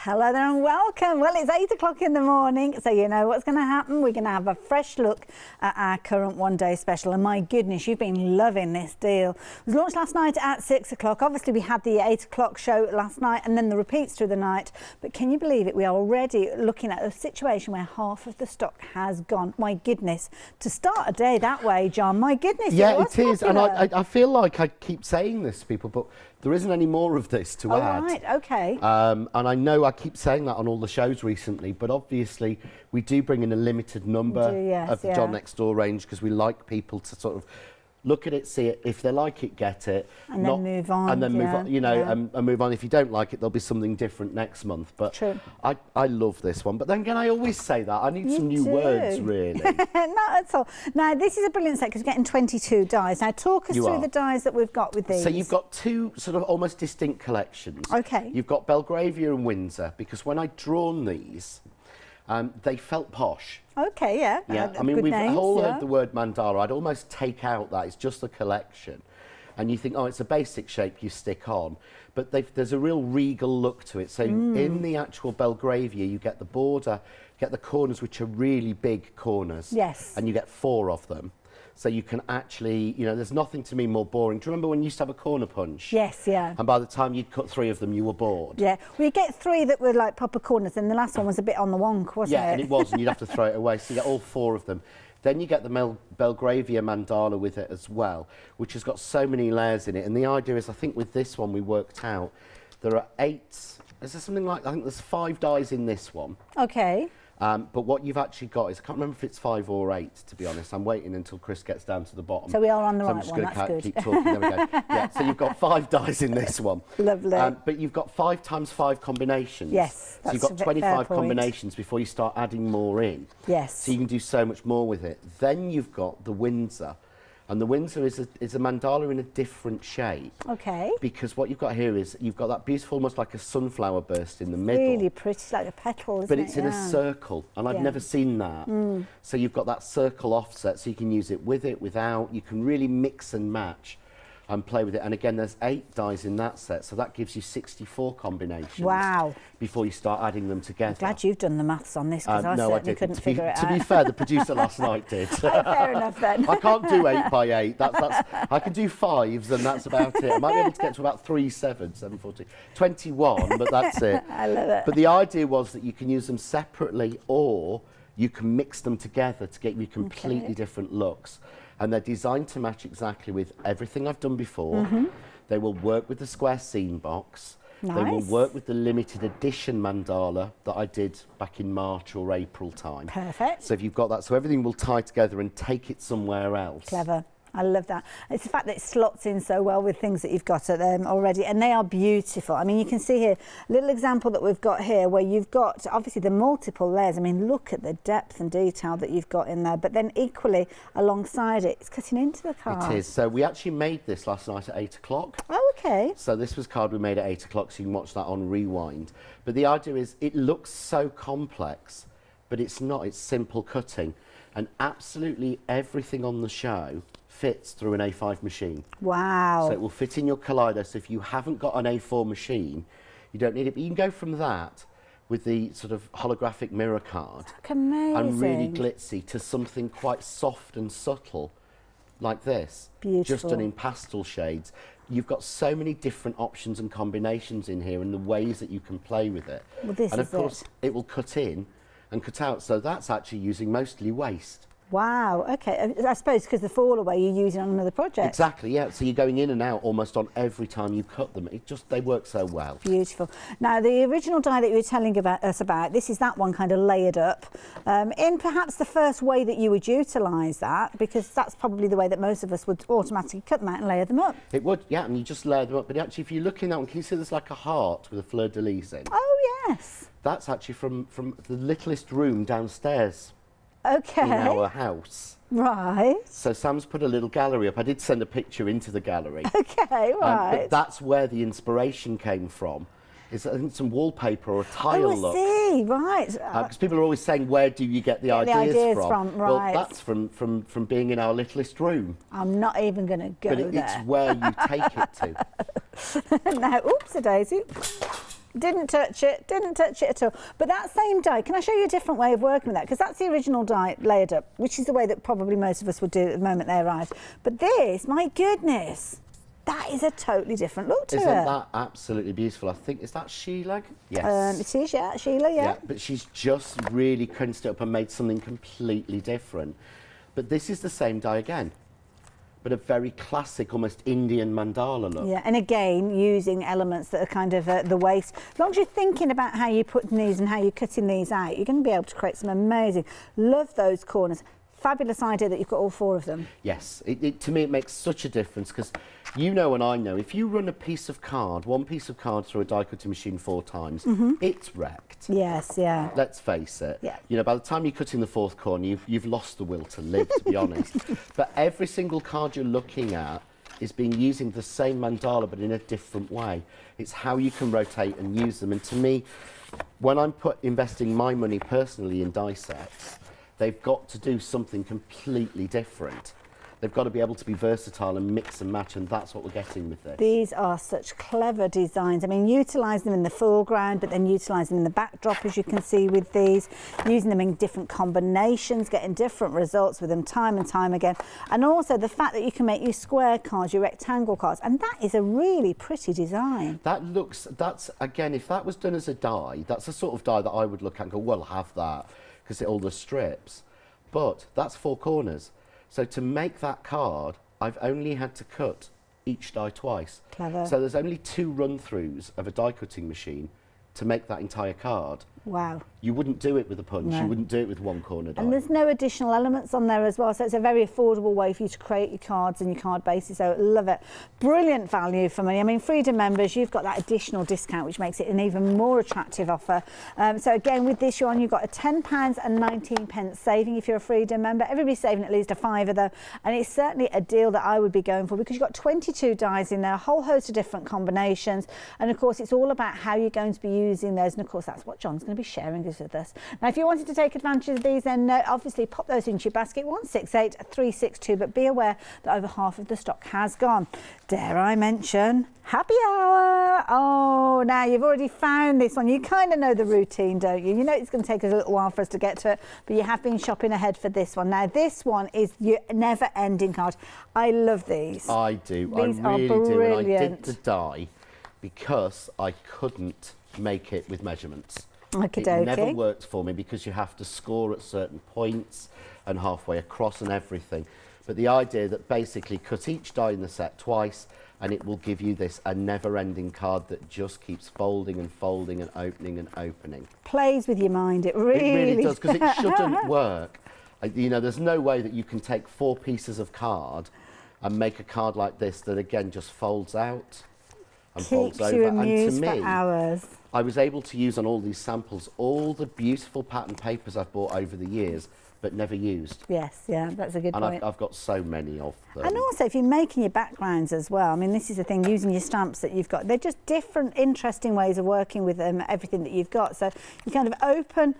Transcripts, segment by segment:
Hello there and welcome. Well, it's 8 o'clock in the morning, so you know what's going to happen. We're going to have a fresh look at our current one-day special. And my goodness, you've been loving this deal. It was launched last night at 6 o'clock. Obviously, we had the 8 o'clock show last night and then the repeats through the night. But can you believe it? We are already looking at a situation where half of the stock has gone. My goodness, to start a day that way, John, my goodness. Yeah, it is. And I feel like I keep saying this to people, but there isn't any more of this to add. Right, okay. And I know I keep saying that on all the shows recently, but obviously we do bring in a limited number of the John Next Door range because we like people to sort of look at it, see it. If they like it, get it. And then move on. And then move on, you know, and move on. If you don't like it, there'll be something different next month. But true. I love this one. But then again, I always say that. I need some new words, really. Not at all. Now, this is a brilliant set because we're getting 22 dies. Now, talk us through the dies that we've got with these. So you've got two sort of almost distinct collections. Okay. You've got Belgravia and Windsor, because when I'd drawn these, they felt posh. Okay, yeah. Yeah, I mean, we've all heard the word mandala. I'd almost take out that. It's just a collection. And you think, oh, it's a basic shape you stick on. But there's a real regal look to it. So in the actual Belgravia, you get the border, get the corners, which are really big corners. Yes. And you get 4 of them. So you can actually, you know, there's nothing to me more boring. Do you remember when you used to have a corner punch? Yes, yeah. And by the time you'd cut 3 of them, you were bored. Yeah, well, you get 3 that were like proper corners, and the last one was a bit on the wonk, wasn't it? Yeah, and it was, and you'd have to throw it away. So you get all 4 of them. Then you get the Belgravia mandala with it as well, which has got so many layers in it. And the idea is, I think with this one we worked out, there are 8, is there something like, I think there's 5 dies in this one. Okay. But what you've actually got is, I can't remember if it's 5 or 8, to be honest. I'm waiting until Chris gets down to the bottom. So we are on the right one, I'm just going to keep talking. There we go. Yeah, so you've got 5 dies in this one. Lovely. But you've got 5 times 5 combinations. Yes, that's so you've got 25 combinations before you start adding more in. Yes. So you can do so much more with it. Then you've got the Windsor. And the Windsor is a mandala in a different shape. Okay. Because what you've got here is, you've got that beautiful, almost like a sunflower burst in the middle. Really pretty, it's like a petal, isn't it? But it's in a circle, and I've never seen that. So you've got that circle offset, so you can use it, without. You can really mix and match and play with it. And again, there's 8 dies in that set, so that gives you 64 combinations. Wow. Before you start adding them together. I'm glad you've done the maths on this, because I certainly couldn't figure it out. To be fair, the producer last night did. Fair enough then. I can't do 8 by 8. I can do 5s, and that's about it. I might be able to get to about 3 7s, 7, 14, 21, but that's it. I love it. But the idea was that you can use them separately, or you can mix them together to get you completely different looks. And they're designed to match exactly with everything I've done before. They will work with the square scene box. Nice. They will work with the limited edition mandala that I did back in March or April time. Perfect. So if you've got that, so everything will tie together and take it somewhere else. Clever. I love that. It's the fact that it slots in so well with things that you've got at them already, and they are beautiful. I mean, you can see here, a little example that we've got here where you've got, obviously, the multiple layers. I mean, look at the depth and detail that you've got in there, but then equally alongside it, it's cutting into the card. It is. So we actually made this last night at 8 o'clock. Oh, okay. So this was card we made at 8 o'clock, so you can watch that on Rewind. But the idea is, it looks so complex, but it's not. It's simple cutting. And absolutely everything on the show fits through an A5 machine. Wow. So it will fit in your Kaleido. So if you haven't got an A4 machine, you don't need it. But you can go from that with the sort of holographic mirror card. That's amazing. And really glitzy to something quite soft and subtle like this. Beautiful. Just done in pastel shades. You've got so many different options and combinations in here and the ways that you can play with it. Well, this and is of course, it will cut in and cut out. So that's actually using mostly waste. Wow, okay. I suppose because the fall away you're using on another project. Exactly, yeah. So you're going in and out almost on every time you cut them. They work so well. Beautiful. Now, the original die that you were telling us about, this is that one kind of layered up. In perhaps the first way that you would utilise that, because that's probably the way that most of us would automatically cut them out and layer them up. It would, yeah, and you just layer them up. But actually, if you look in that one, can you see there's like a heart with a fleur-de-lis in? Oh, yes. That's actually from the littlest room downstairs. Okay. In our house. Right. So Sam's put a little gallery up. I did send a picture into the gallery. Okay, right. But that's where the inspiration came from. Is I think some wallpaper or a tile look. Oh, I see, right. Because people are always saying, where do you get the ideas from? Right. Well, that's from being in our littlest room. I'm not even going to go there. But it's where you take it to. Now, oops-a-daisy. Didn't touch it at all. But that same die, can I show you a different way of working with that? Because that's the original die layered up, which is the way that probably most of us would do at the moment they arrive. But this, my goodness, that is a totally different look to it. Isn't that absolutely beautiful? I think, is that Sheila? Yes. It is, yeah, Sheila, yeah. But she's just really crunched it up and made something completely different. But this is the same die again, but a very classic, almost Indian mandala look. Yeah, and again, using elements that are kind of the waste. As long as you're thinking about how you're putting these and how you're cutting these out, you're going to be able to create some amazing, love those corners. Fabulous idea that you've got all 4 of them. Yes, to me it makes such a difference, because you know and I know, if you run a piece of card, one piece of card through a die cutting machine 4 times, it's wrecked. Yes, yeah. Let's face it. Yeah. You know, by the time you cut in the 4th corner, you've lost the will to live, to be honest. But every single card you're looking at is being using the same mandala, but in a different way. It's how you can rotate and use them. And to me, when I'm investing my money personally in die sets, they've got to do something completely different. They've got to be able to be versatile and mix and match, and that's what we're getting with this. These are such clever designs. I mean, utilise them in the foreground, but then utilise them in the backdrop, as you can see with these, using them in different combinations, getting different results with them time and time again. And also the fact that you can make your square cards, your rectangle cards, and that is a really pretty design. That's, again, if that was done as a die, that's the sort of die that I would look at and go, well, have that, because it all the strips. But that's 4 corners. So to make that card, I've only had to cut each die twice. Clever. So there's only 2 run-throughs of a die cutting machine to make that entire card. Wow. You wouldn't do it with a punch, No. you wouldn't do it with 1 corner die. And there's no additional elements on there as well, so it's a very affordable way for you to create your cards and your card bases, so love it. Brilliant value for money. I mean, Freedom members, you've got that additional discount, which makes it an even more attractive offer. So again, with this one, you've got a £10.19 saving if you're a Freedom member. Everybody's saving at least a £5 though, and it's certainly a deal that I would be going for, because you've got 22 dies in there, a whole host of different combinations, and of course, it's all about how you're going to be using those, and of course, that's what John's going to be sharing with us. Now, if you wanted to take advantage of these, then obviously pop those into your basket, 168362, but be aware that over half of the stock has gone. Dare I mention happy hour? Oh, now you've already found this one. You kind of know the routine, don't you? You know it's going to take us a little while for us to get to it, but you have been shopping ahead for this one. Now, this one is your never-ending card. I love these. I do. These I really are do. And I did brilliant. the die because I couldn't make it with measurements. Okie It dokie. never worked for me, because you have to score at certain points and halfway across and everything. But the idea that basically cut each die in the set twice, and it will give you this a never-ending card that just keeps folding and folding and opening and opening. Plays with your mind, it really does, because it shouldn't work. You know, there's no way that you can take 4 pieces of card and make a card like this that again just folds out and folds keeps over. you And amused to for me, hours. I was able to use on all these samples all the beautiful pattern papers I've bought over the years, but never used. Yes, yeah, that's a good And point. I've got so many of them. And also, if you're making your backgrounds as well, I mean, this is the thing, using your stamps that you've got, they're just different, interesting ways of working with everything that you've got. So you kind of open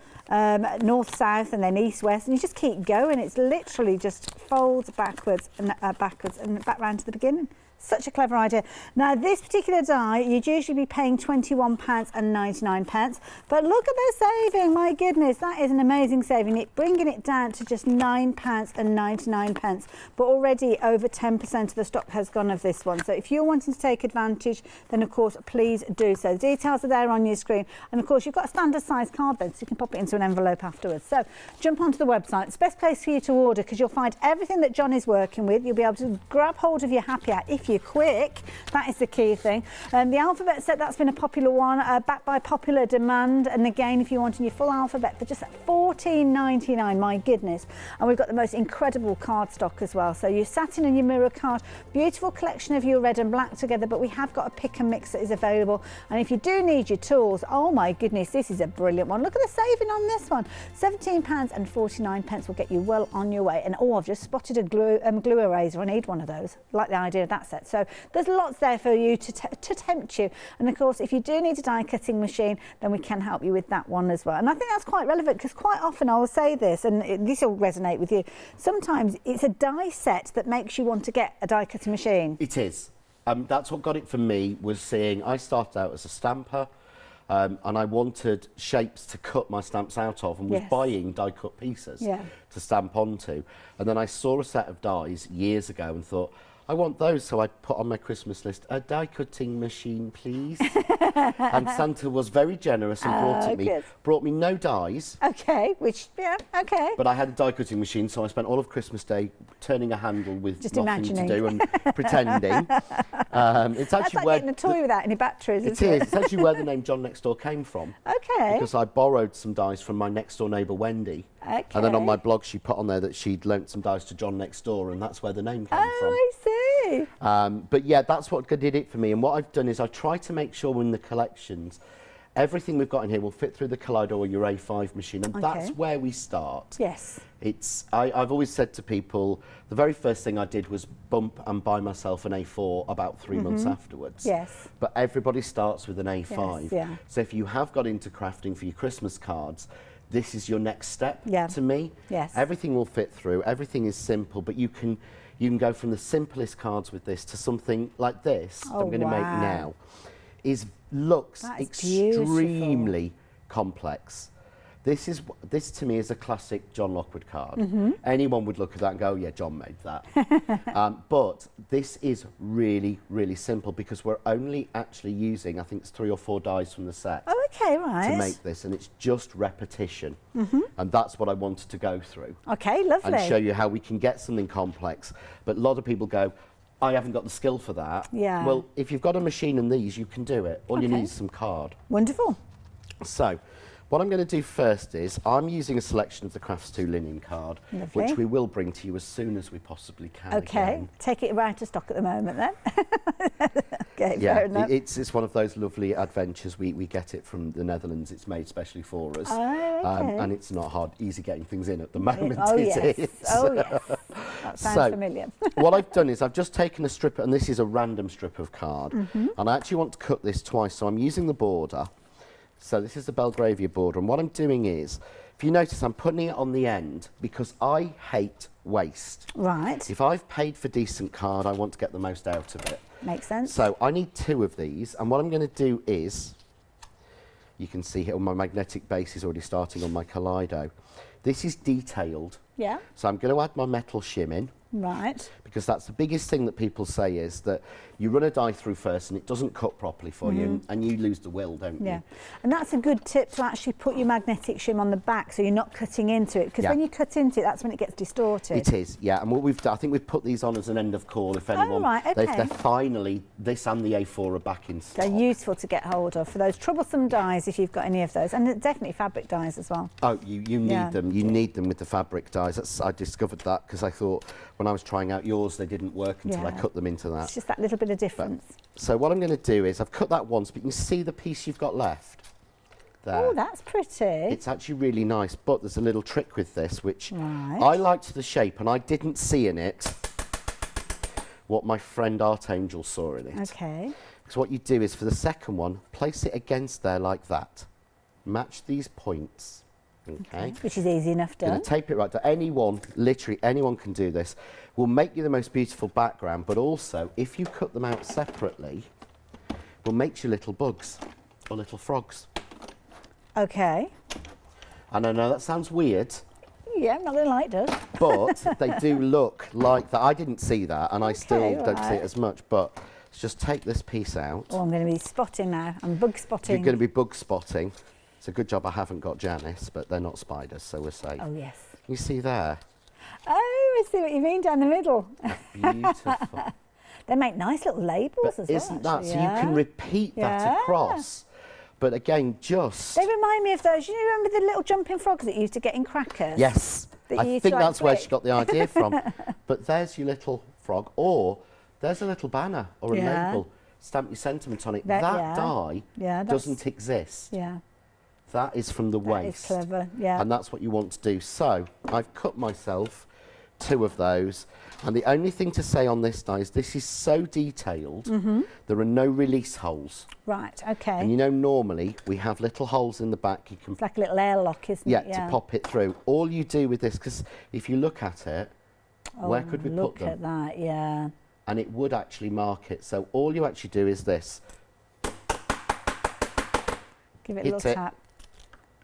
north, south, and then east, west, and you just keep going. It's literally just folds backwards and back round to the beginning. Such a clever idea. Now, this particular die, you'd usually be paying £21.99, but look at the saving. My goodness, that is an amazing saving. It bringing it down to just £9.99, but already over 10% of the stock has gone of this one. So if you're wanting to take advantage, then of course, please do so. The details are there on your screen. And of course, you've got a standard size card then, so you can pop it into an envelope afterwards. So jump onto the website. It's the best place for you to order, because you'll find everything that John is working with. You'll be able to grab hold of your happy hour if you're quick. That is the key thing. The alphabet set, that's been a popular one, backed by popular demand. And again, if you're wanting your full alphabet for just £14.99, my goodness. And we've got the most incredible card stock as well. So your satin and your mirror card, beautiful collection of your red and black together, but we have got a pick and mix that is available. And if you do need your tools, oh my goodness, this is a brilliant one. Look at the saving on this one. £17.49 will get you well on your way. And oh, I've just spotted a glue eraser. I need one of those. Like the idea of that set. So there's lots there for you to tempt you. And of course, if you do need a die cutting machine, then we can help you with that one as well. And I think that's quite relevant, because quite often I will say this, and this will resonate with you. Sometimes it's a die set that makes you want to get a die cutting machine. It is. That's what got it for me, was seeing, I started out as a stamper. and I wanted shapes to cut my stamps out of, and was buying die-cut pieces to stamp onto. And then I saw a set of dies years ago and thought, I want those, so I put on my Christmas list, a die-cutting machine, please. And Santa was very generous and brought me no dies. Okay, okay. But I had a die-cutting machine, so I spent all of Christmas Day turning a handle with just nothing imagining. to do and pretending. It's That's actually like getting a toy without any batteries, isn't it? It's actually where the name John Next Door came from. Okay. Because I borrowed some dies from my next door neighbour Wendy. Okay. And then on my blog she put on there that she'd lent some dies to John Next Door, and that's where the name came from. I see. But yeah, that's what did it for me. And what I've done is I try to make sure in the collections, everything we've got in here will fit through the Kaleido or your A5 machine, and that's where we start. Yes. I've always said to people, the very first thing I did was bump and buy myself an A4 about 3 months afterwards. Yes. But everybody starts with an A5. Yes, yeah. So if you have got into crafting for your Christmas cards, this is your next step to me. Yes. Everything will fit through, everything is simple, but you can go from the simplest cards with this to something like this that I'm going to make now. Looks extremely complex. This to me is a classic John Lockwood card. Anyone would look at that and go, yeah, John made that. But this is really, really simple because we're only actually using, I think it's 3 or 4 dies from the set. Oh, okay, right. To make this, and it's just repetition. And that's what I wanted to go through. Okay, lovely. And show you how we can get something complex. But a lot of people go, I haven't got the skill for that. Yeah. Well, if you've got a machine and these, you can do it. All you need is some card. Wonderful. So, what I'm going to do first is, I'm using a selection of the Crafts 2 linen card, which we will bring to you as soon as we possibly can. Okay, again. take it right to stock at the moment then. Okay, yeah, fair enough. It's one of those lovely adventures. We get it from the Netherlands. It's made specially for us. Oh, okay. And it's not hard, easy getting things in at the moment. Oh, it yes. is. Oh, yes. That sounds familiar. What I've done is I've just taken a strip, and this is a random strip of card, and I actually want to cut this twice, so I'm using the border. So this is the Belgravia border, and what I'm doing is, if you notice, I'm putting it on the end because I hate waste. Right. If I've paid for decent card, I want to get the most out of it. Makes sense. So I need 2 of these, and what I'm going to do is, you can see here my magnetic base is already starting on my Kaleido. This is detailed. Yeah. So I'm going to add my metal shim in. Right. Because that's the biggest thing that people say is that you run a die through first and it doesn't cut properly for you, and you lose the will, don't you? Yeah, and that's a good tip to actually put your magnetic shim on the back so you're not cutting into it, because when you cut into it, that's when it gets distorted. It is, yeah. And what we've done, I think we've put these on as an end of call. If anyone, they're finally, this and the A4 are back in stock. They're useful to get hold of for those troublesome dies if you've got any of those, and definitely fabric dies as well. Oh, you need them. You need them with the fabric dies. I discovered that because I thought when I was trying out yours, they didn't work until I cut them into that. It's just that little bit of difference. So what I'm going to do is, I've cut that once, but you can see the piece you've got left there. Oh, that's pretty. It's actually really nice, but there's a little trick with this, which I liked the shape, and I didn't see in it what my friend Art Angel saw in it. Okay. So what you do is, for the second one, place it against there like that. Match these points. Okay. Which is easy enough done. Going to tape it right down. Anyone, literally anyone can do this. Will make you the most beautiful background, but also, if you cut them out separately, will make you little bugs or little frogs. Okay. And I know that sounds weird. Yeah, I'm not going to lie, it does. But they do look like that. I didn't see that, and I still don't see it as much, but let's just take this piece out. Oh, I'm going to be spotting now. I'm bug spotting. You're going to be bug spotting. It's a good job I haven't got Janice, but they're not spiders, so we're safe. Oh, yes. You see there? Oh, I see what you mean, down the middle. Beautiful. They make nice little labels as well. Isn't that? So you can repeat that across. But again, just... They remind me of those. You remember the little jumping frogs that you used to get in crackers? Yes. I think that's where she got the idea from. But there's your little frog, or there's a little banner or a label. Stamp your sentiment on it. That die doesn't exist. Yeah. That is from the waste. That is clever, yeah. And that's what you want to do. So I've cut myself 2 of those. And the only thing to say on this die is this is so detailed, there are no release holes. Right, okay. And you know, normally we have little holes in the back. You can it's like a little airlock, isn't it? Yeah, to pop it through. All you do with this, because if you look at it, where could we put them? Look at that, yeah. And it would actually mark it. So all you actually do is this. Give it a hit little it, tap.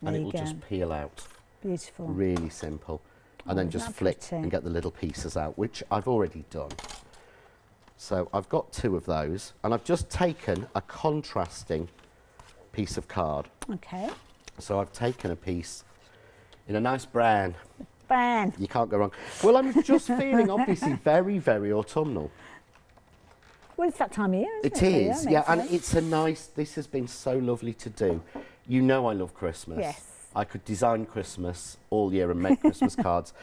and There it you will go. just peel out. Beautiful. Really simple. And then isn't just that flick pretty? and get the little pieces out, which I've already done. So I've got 2 of those, and I've just taken a contrasting piece of card. Okay. So I've taken a piece in a nice brown. Brown. You can't go wrong. Well, I'm just feeling obviously very, very autumnal. Well, it's that time of year, isn't it? It is, So, yeah, and makes sense. it's a nice, this has been so lovely to do. You know I love Christmas. Yes. I could design Christmas all year and make Christmas cards,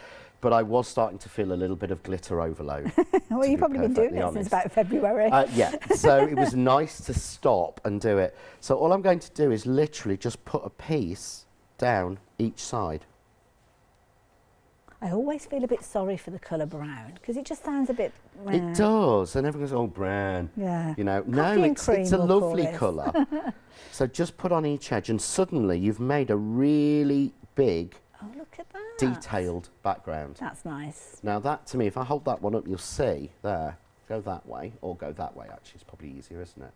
but I was starting to feel a little bit of glitter overload. Well, you've probably been doing it since about February. Yeah, so it was nice to stop and do it. So all I'm going to do is literally just put a piece down each side. I always feel a bit sorry for the colour brown because it just sounds a bit... It does, and everyone goes, oh, brown. Yeah. You know, Coffee no, and it's a cream, we'll call lovely this. colour. So just put on each edge, and suddenly you've made a really big, Oh, look at that. detailed background. That's nice. Now that, to me, if I hold that one up, you'll see, there, go that way, or go that way, actually, it's probably easier, isn't it?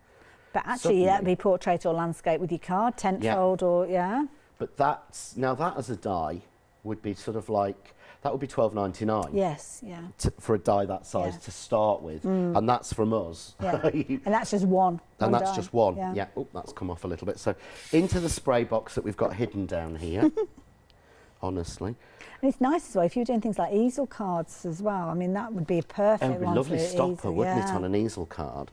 But actually, Suddenly- that'd be portrait or landscape with your card, tent Yeah. fold or, yeah. But that's, now that as a die would be sort of like, that would be £12.99. Yes, yeah. For a die that size Yeah. to start with, and that's from us. Yeah. And that's just one. And that's die. just one. Yeah. Yeah. Oh, that's come off a little bit. So into the spray box that we've got hidden down here. Honestly. And it's nice as well if you're doing things like easel cards as well. I mean, that would be a perfect It would be a one lovely for stopper, easel, wouldn't it, yeah. on an easel card?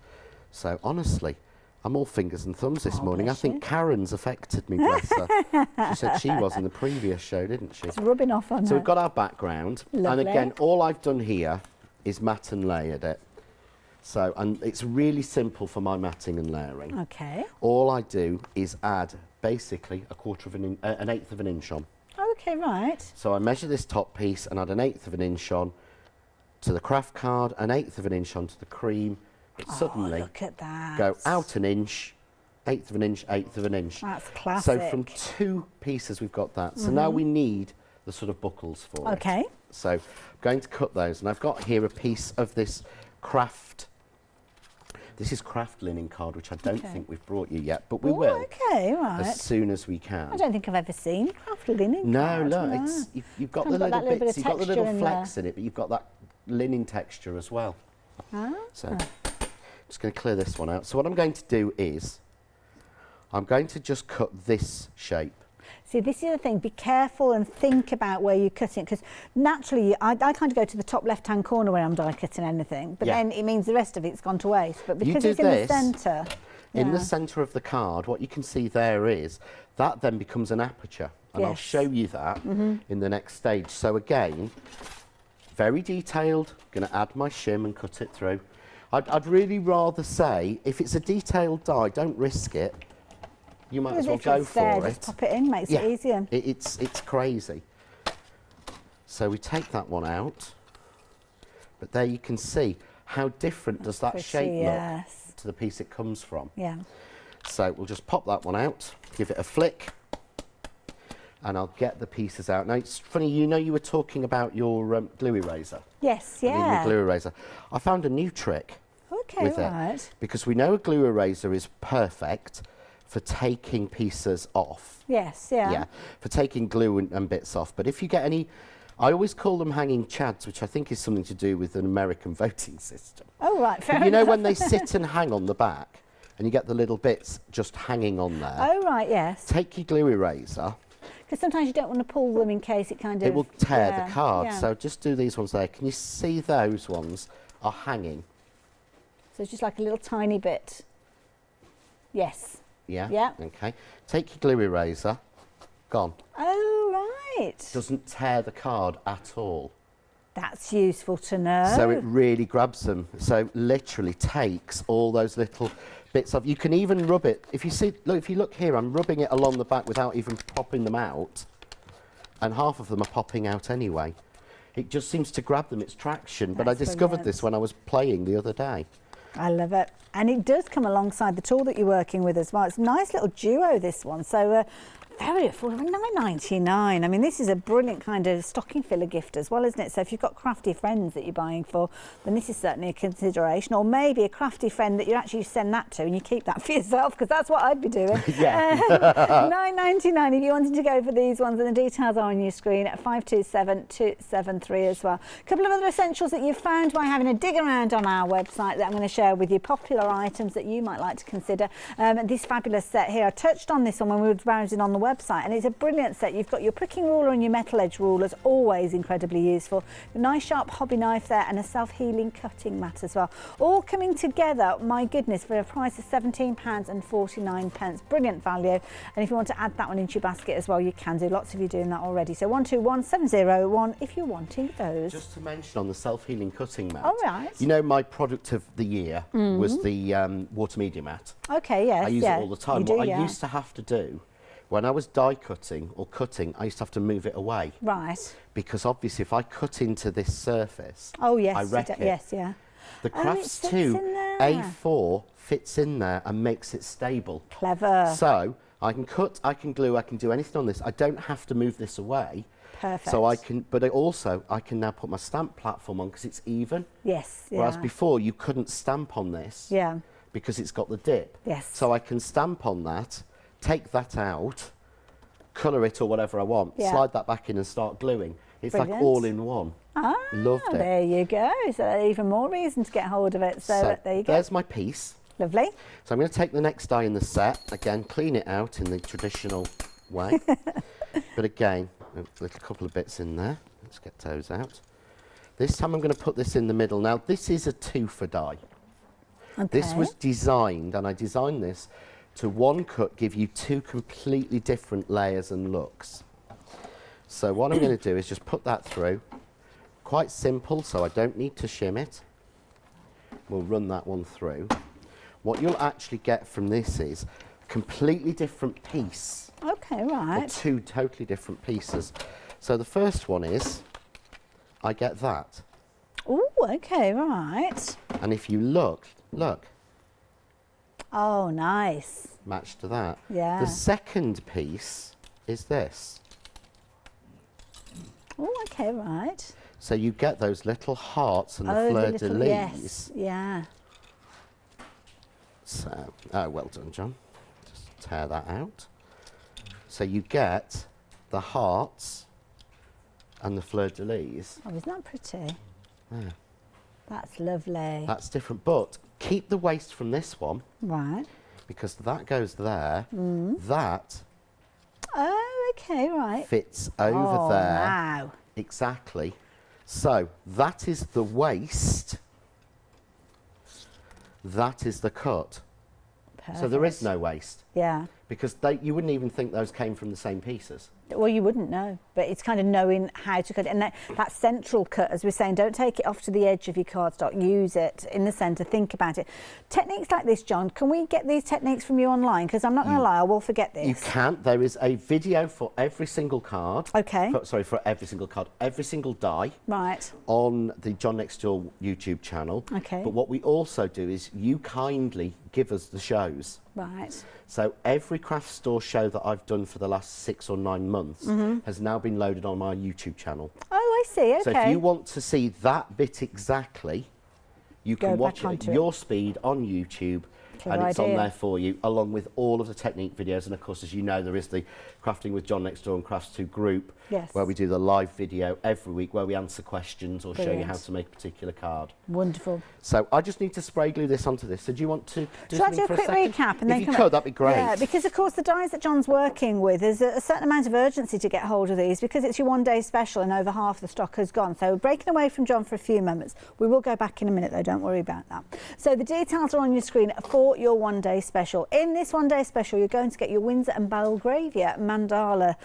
So honestly, I'm all fingers and thumbs this Oh, morning. I bless think you. Karen's affected me, bless her. She said she was in the previous show, didn't she? It's rubbing off on So her. we've got our background. Lovely. And again, all I've done here is mat and layered it. So, and it's really simple for my matting and layering. Okay. All I do is add basically an eighth of an inch on. Okay, right. So I measure this top piece and add an eighth of an inch on to the craft card, an eighth of an inch onto the cream. But suddenly Oh, look at that. go out an inch, eighth of an inch, eighth of an inch. That's classic. So from 2 pieces we've got that. So now we need the sort of buckles for it. Okay. So I'm going to cut those, and I've got here a piece of this craft. This is craft linen card, which I don't Okay. think we've brought you yet, but we Oh, will okay, right. as soon as we can. I don't think I've ever seen craft linen No, card, look, no. it's, you've got Kind the of got that little little bit bits, of you've got the texture little in flecks in it, but you've got that linen texture as well. Ah. So, just going to clear this one out. So what I'm going to do is, I'm going to just cut this shape. See, this is the thing, be careful and think about where you're cutting, because naturally I kind of go to the top left-hand corner when I'm die cutting anything, but Yeah. then it means the rest of it's gone to waste. But You because do it's in the this centre, In the yeah. centre of the card, what you can see there is, that then becomes an aperture. And I'll Yes. show you that in the next stage. So again, very detailed, going to add my shim and cut it through. I'd really rather say, if it's a detailed die, don't risk it. You might as well if go it's there, for just it. pop it in, makes it easier. It's crazy. So we take that one out, but there you can see how different does that Pretty, shape yes. look to the piece it comes from. Yeah. So we'll just pop that one out, give it a flick, and I'll get the pieces out. Now it's funny, you know, you were talking about your glue eraser. Yes, Needing a yeah. glue eraser. I found a new trick Okay, with right. it, because we know a glue eraser is perfect for taking pieces off. Yes, yeah. Yeah, for taking glue and bits off. But if you get any, I always call them hanging chads, which I think is something to do with an American voting system. Oh, right, fair But you know enough. when they sit and hang on the back, and you get the little bits just hanging on there. Oh, right, yes. Take your glue eraser. Because sometimes you don't want to pull them in case it kind of... It will tear yeah, the card. yeah. So just do these ones there. Can you see those ones are hanging? So it's just like a little tiny bit. Yes. Yeah? Yeah. Okay. Take your glue eraser. Gone. Oh, right. Doesn't tear the card at all. That's useful to know. So it really grabs them. So literally takes all those little bits of. You can even rub it. If you see, look, if you look here, I'm rubbing it along the back without even popping them out, and half of them are popping out anyway. It just seems to grab them. It's traction. But I That's discovered brilliant. this when I was playing the other day. I love it. And it does come alongside the tool that you're working with as well. It's a nice little duo, this one. So Very affordable, £9.99. I mean, this is a brilliant kind of stocking filler gift as well, isn't it? So if you've got crafty friends that you're buying for, then this is certainly a consideration. Or maybe a crafty friend that you actually send that to and you keep that for yourself, because that's what I'd be doing. Yeah. £9.99 if you wanted to go for these ones, and the details are on your screen at 527273 as well. A couple of other essentials that you've found by having a dig around on our website that I'm going to share with you, popular items that you might like to consider. This fabulous set here, I touched on this one when we were browsing on the website, and it's a brilliant set. You've got your pricking ruler and your metal edge rulers, always incredibly useful. A nice sharp hobby knife there and a self-healing cutting mat as well. All coming together, my goodness, for a price of £17.49. Brilliant value. And if you want to add that one into your basket as well, you can do. Lots of you doing that already. So 121701 if you're wanting those. Just to mention on the self-healing cutting mat. All right. You know, my product of the year was the water media mat. Okay, yes. I use it all the time. You do, What I used to have to do when I was die cutting or cutting, I used to have to move it away. Right. Because obviously if I cut into this surface, Oh, yes. I wreck it. Yes, yeah. The Crafts 2 A4 fits in there and makes it stable. Clever. So I can cut, I can glue, I can do anything on this. I don't have to move this away. Perfect. So I can, but I can now put my stamp platform on because it's even. Yes. Yeah. Whereas before you couldn't stamp on this. Yeah. Because it's got the dip. Yes. So I can stamp on that, take that out, colour it or whatever I want, slide that back in and start gluing. It's Brilliant. like all in one. Ah, Loved it. there you go. So even more reason to get hold of it. So there you go. There's my piece. Lovely. So I'm going to take the next die in the set, again, clean it out in the traditional way. But again, a little couple of bits in there. Let's get those out. This time I'm going to put this in the middle. Now, this is a 2-for die. Okay. This was designed, and I designed this to one cut give you 2 completely different layers and looks. So what I'm going to do is just put that through. Quite simple, so I don't need to shim it. We'll run that one through. What you'll actually get from this is a completely different piece. Okay, Or right. 2 totally different pieces. So the first one is, I get that. Oh, okay, right. And if you look, Oh, nice. match to that. Yeah. The second piece is this. Oh, okay, right. So you get those little hearts and the Oh, fleur-de-lis. yes, yeah. So, oh, well done, John. Just tear that out. So you get the hearts and the fleur-de-lis. Oh, isn't that pretty? Yeah. That's lovely. That's different, but keep the waste from this one Right. because that goes there. That Oh, okay, right. fits over Oh, there. wow. Exactly. So that is the waste. That is the cut. Perfect. So there is no waste Yeah. because you wouldn't even think those came from the same pieces. Well, you wouldn't know, but it's kind of knowing how to cut it. And that central cut, as we're saying, don't take it off to the edge of your cardstock. Use it in the centre. Think about it. Techniques like this, John, can we get these techniques from you online? Because I'm not going to lie, I will forget this. You can't. There is a video for every single card. Okay. For every single card, every single die. Right. On the John Next Door YouTube channel. Okay. But what we also do is you kindly give us the shows. Right. So every craft store show that I've done for the last 6 or 9 months has now been loaded on my YouTube channel. Oh, I see. Okay. So if you want to see that bit exactly, you Go can back watch it onto at it. your speed on YouTube. Clever And it's idea. on there for you, along with all of the technique videos. And of course, as you know, there is the Crafting with John Next Door and Crafts 2 group, Yes. where we do the live video every week, where we answer questions or show you Brilliant. how to make a particular card. Wonderful. So I just need to spray glue this onto this. So do you want to do Shall I something do a for quick second? recap and if then you come could, back? that'd be great. Yeah, because of course the dies that John's working with, there's a certain amount of urgency to get hold of these because it's your one-day special and over half the stock has gone. So we're breaking away from John for a few moments. We will go back in a minute though, don't worry about that. So the details are on your screen for your one-day special. In this one-day special, you're going to get your Windsor and Belgravia mandala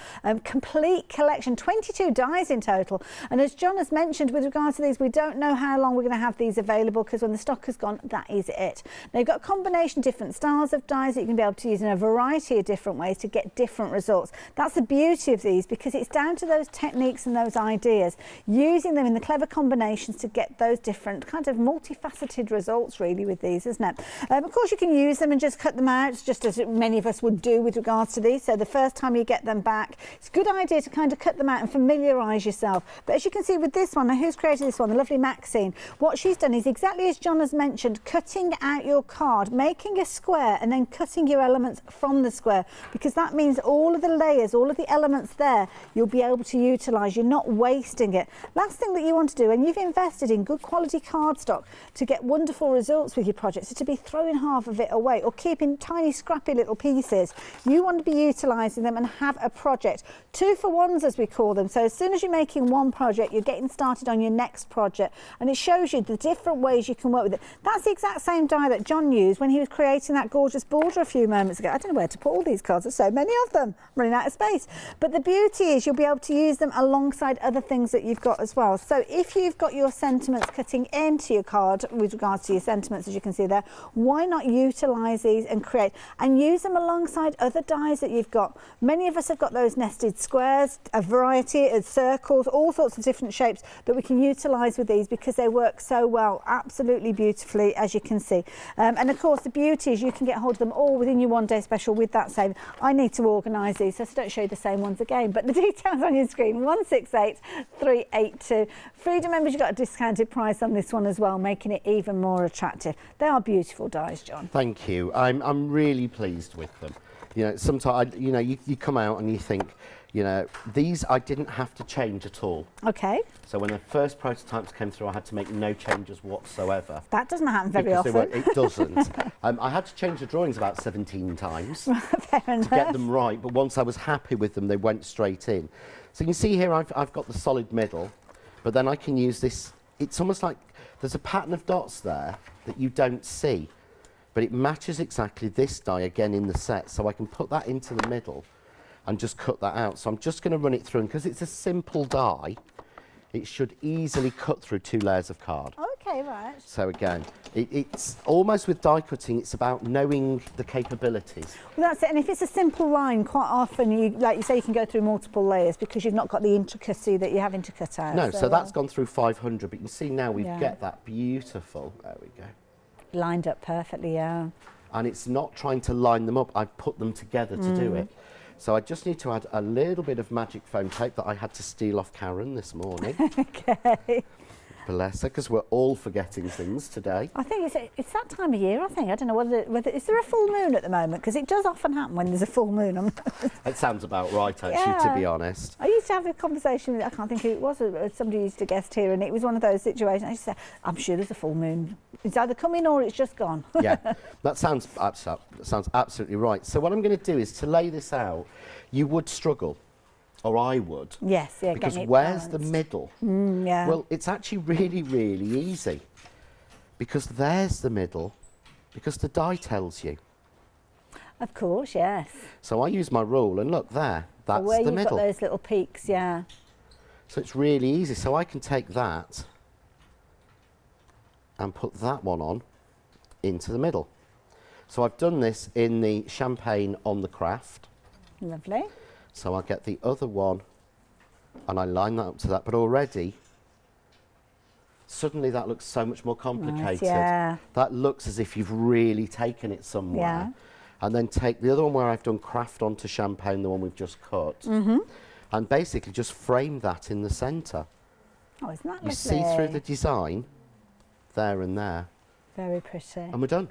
complete collection selection, 22 dies in total. And as John has mentioned, with regards to these, we don't know how long we're going to have these available, because when the stock has gone, that is it. Now, you've got a combination of different styles of dies that you can be able to use in a variety of different ways to get different results. That's the beauty of these, because it's down to those techniques and those ideas, using them in the clever combinations to get those different kind of multifaceted results really with these, isn't it? Of course, you can use them and just cut them out, just as many of us would do with regards to these. So the first time you get them back, it's a good idea to kind of cut them out and familiarise yourself. But as you can see with this one, now who's created this one? The lovely Maxine. What she's done is exactly as John has mentioned, cutting out your card, making a square and then cutting your elements from the square, because that means all of the layers, all of the elements there, you'll be able to utilise. You're not wasting it. Last thing that you want to do, and you've invested in good quality cardstock to get wonderful results with your projects, is to be throwing half of it away or keeping tiny scrappy little pieces. You want to be utilising them and have a project. 2-for-1s as we call them. So as soon as you're making one project, you're getting started on your next project, and it shows you the different ways you can work with it. That's the exact same die that John used when he was creating that gorgeous border a few moments ago. I don't know where to put all these cards, there's so many of them, I'm running out of space. But the beauty is you'll be able to use them alongside other things that you've got as well. So if you've got your sentiments cutting into your card with regards to your sentiments, as you can see there, why not utilise these and create and use them alongside other dies that you've got? Many of us have got those nested squares, a variety of circles, all sorts of different shapes that we can utilise with these, because they work so well, absolutely beautifully, as you can see. And of course the beauty is you can get hold of them all within your one-day special with that same. I need to organise these so I don't show you the same ones again, but the details on your screen, 168382. Freedom members, you've got a discounted price on this one as well, making it even more attractive. They are beautiful dies, John. Thank you. I'm really pleased with them. You know, sometimes, you know, you come out and you think, you know, these I didn't have to change at all. Okay. So when the first prototypes came through, I had to make no changes whatsoever. That doesn't happen very often. It doesn't. I had to change the drawings about 17 times Fair to enough. get them right, but once I was happy with them, they went straight in. So you can see here I've got the solid middle, but then I can use this. It's almost like there's a pattern of dots there that you don't see, but it matches exactly this die again in the set, so I can put that into the middle and just cut that out. So I'm just going to run it through, and because it's a simple die, it should easily cut through 2 layers of card. Okay, right. So again, it's almost with die cutting, it's about knowing the capabilities. Well, that's it. And if it's a simple line, quite often, you, like you say, you can go through multiple layers because you've not got the intricacy that you're having to cut out. No, so that's gone through 500, but you can see now we Yeah. get that beautiful, there we go. Lined up perfectly, yeah. And it's not trying to line them up, I've put them together to do it. So I just need to add a little bit of magic foam tape that I had to steal off Karen this morning. Okay. Bless her, because we're all forgetting things today. I think it's that time of year, I think. I don't know whether is there a full moon at the moment? Because it does often happen when there's a full moon. That sounds about right, actually, to be honest. I used to have a conversation with, I can't think who it was, somebody used to guest here, and it was one of those situations. I used to say, I'm sure there's a full moon. It's either coming or it's just gone. Yeah, that sounds absolutely right. So what I'm going to do is to lay this out, you would struggle. Or I would. Yes, yeah. Because where's the middle? Yeah. Well, it's actually really, really easy. Because there's the middle, because the die tells you. Of course, yes. So I use my rule, and look there, that's where the you've middle. got those little peaks, yeah. So it's really easy. So I can take that and put that one on into the middle. So I've done this in the champagne on the craft. Lovely. So I'll get the other one and I line that up to that, but already suddenly that looks so much more complicated. Right, yeah. That looks as if you've really taken it somewhere. Yeah. And then take the other one where I've done craft onto champagne, the one we've just cut, and basically just frame that in the centre. Oh, isn't that lovely? You see through the design there and there. Very pretty. And we're done.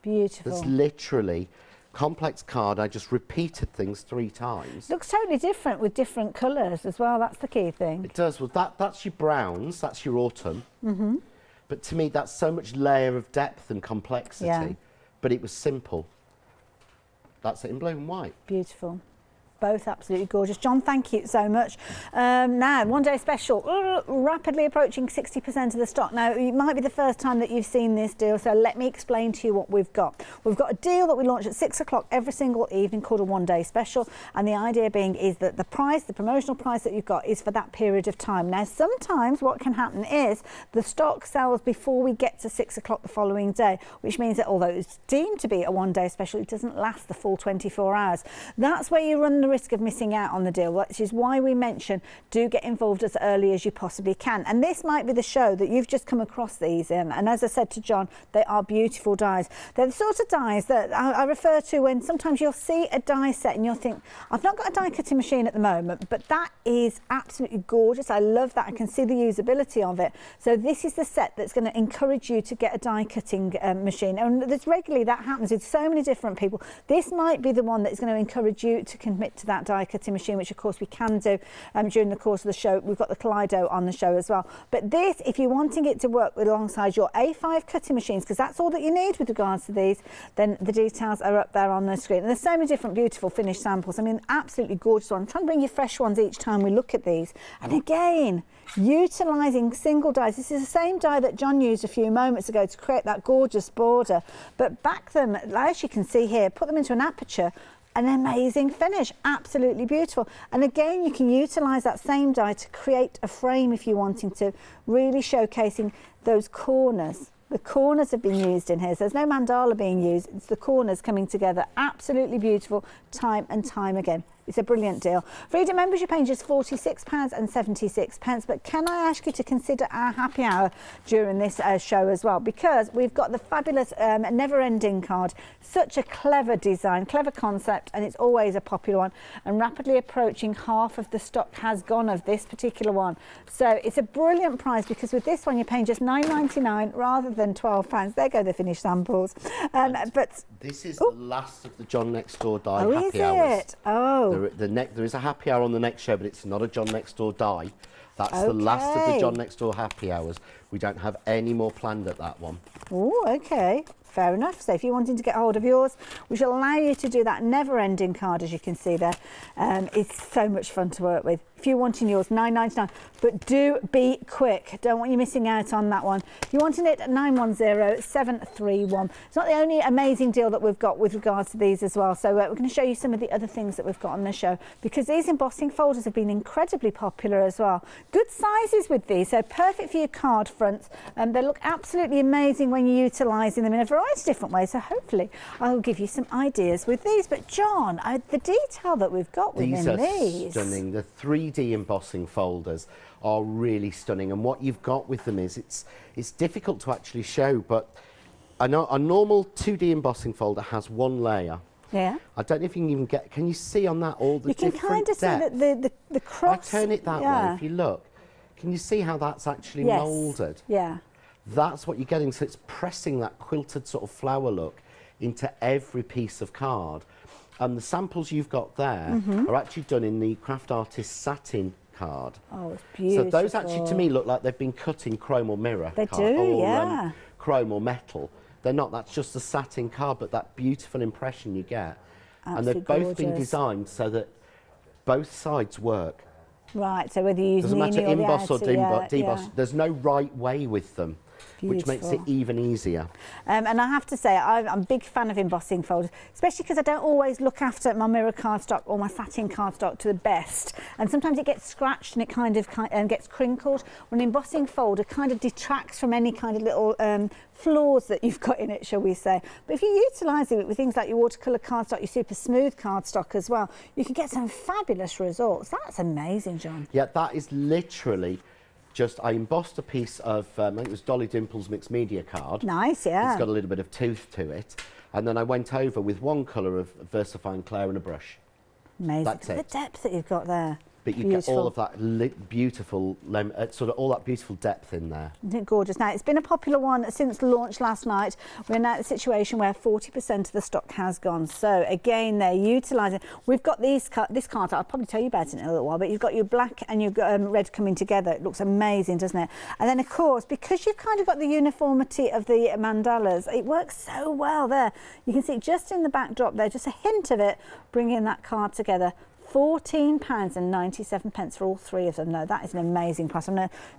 Beautiful. There's literally complex card. I just repeated things 3 times. Looks totally different with different colours as well. That's the key thing. It does. Well, that's your browns, that's your autumn. But to me, that's so much layer of depth and complexity. Yeah. But it was simple. That's it in blue and white. Beautiful. Both absolutely gorgeous. John, thank you so much. Now, one day special, rapidly approaching 60% of the stock. Now, it might be the first time that you've seen this deal, so let me explain to you what we've got. We've got a deal that we launch at 6 o'clock every single evening called a one day special, and the idea being is that the price, the promotional price that you've got is for that period of time. Now, sometimes what can happen is the stock sells before we get to 6 o'clock the following day, which means that although it's deemed to be a one day special, it doesn't last the full 24 hours. That's where you run the risk of missing out on the deal, which is why we mention do get involved as early as you possibly can. And this might be the show that you've just come across these in, and as I said to John, they are beautiful dies. They're the sort of dies that I refer to when sometimes you'll see a die set and you'll think, I've not got a die cutting machine at the moment, but that is absolutely gorgeous. I love that. I can see the usability of it. So this is the set that's going to encourage you to get a die cutting machine, and there's regularly that happens with so many different people. This might be the one that is going to encourage you to commit to that die cutting machine, which of course we can do during the course of the show. We've got the Kaleido on the show as well. But this, if you're wanting it to work alongside your A5 cutting machines, because that's all that you need with regards to these, then the details are up there on the screen. And there's so many different beautiful finished samples. I mean, absolutely gorgeous one. I'm trying to bring you fresh ones each time we look at these. And again, utilising single dies. This is the same die that John used a few moments ago to create that gorgeous border, but back them, as you can see here, put them into an aperture. An amazing finish, absolutely beautiful. And again, you can utilise that same die to create a frame if you're wanting to, really showcasing those corners. The corners have been used in here, so there's no mandala being used, it's the corners coming together. Absolutely beautiful, time and time again. It's a brilliant deal. Freedom membership page is £46.76, but can I ask you to consider our happy hour during this show as well, because we've got the fabulous never-ending card. Such a clever design, clever concept, and it's always a popular one, and rapidly approaching half of the stock has gone of this particular one. So it's a brilliant price, because with this one you're paying just £9.99 rather than £12. There go the finished samples. But this is the last of the John Next Door die happy hours. Is it? Oh. There is a happy hour on the next show, but it's not a John Next Door die. That's the last of the John Next Door happy hours. We don't have any more planned at that one. Oh, okay. Fair enough. So if you're wanting to get hold of yours, we shall allow you to do that never-ending card, as you can see there. It's so much fun to work with. If you're wanting yours, £9.99, but do be quick. Don't want you missing out on that one. If you're wanting it at 910731. It's not the only amazing deal that we've got with regards to these as well. So we're going to show you some of the other things that we've got on the show, because these embossing folders have been incredibly popular as well. Good sizes with these, so perfect for your card fronts. They look absolutely amazing when you're utilising them in a variety of different ways. So hopefully I'll give you some ideas with these. But John, the detail that we've got within these are stunning. The 3D embossing folders are really stunning, and what you've got with them is it's difficult to actually show, but a normal 2D embossing folder has one layer. Yeah. I don't know if you can even can you see on that all the different depths? You can kind of see that the cross. I turn it that way, if you look. Can you see how that's actually moulded? Yeah. That's what you're getting, so it's pressing that quilted sort of flower look into every piece of card. And the samples you've got there are actually done in the craft artist satin card. Oh, it's beautiful. So those actually, to me, look like they've been cut in chrome or mirror. They do, yeah. Chrome or metal. They're not, that's just a satin card, but that beautiful impression you get. Absolutely and they've both been designed so that both sides work. Right, so whether you use doesn't matter emboss or deboss, there's no right way with them. Which makes it even easier. And I have to say, I'm a big fan of embossing folders, especially because I don't always look after my mirror cardstock or my satin cardstock to the best. And sometimes it gets scratched and it kind of gets crinkled. When an embossing folder kind of detracts from any kind of little flaws that you've got in it, shall we say. But if you utilise it with things like your watercolour cardstock, your super smooth cardstock as well, you can get some fabulous results. That's amazing, John. Yeah, that is literally I embossed a piece of, I think it was Dolly Dimple's mixed media card. Nice, yeah. It's got a little bit of tooth to it. And then I went over with one colour of VersaFine Clair and a brush. Amazing. That's it. The depth that you've got there. But you get all of that beautiful, sort of all that beautiful depth in there. Isn't it gorgeous? Now, it's been a popular one since launch last night. We're now at a situation where 40% of the stock has gone. So, again, they're utilising. We've got this card, I'll probably tell you about it in a little while, but you've got your black and your red coming together. It looks amazing, doesn't it? And then, of course, because you've kind of got the uniformity of the mandalas, it works so well there. You can see just in the backdrop there, just a hint of it, bringing that card together. £14.97 for all three of them. No, that is an amazing price.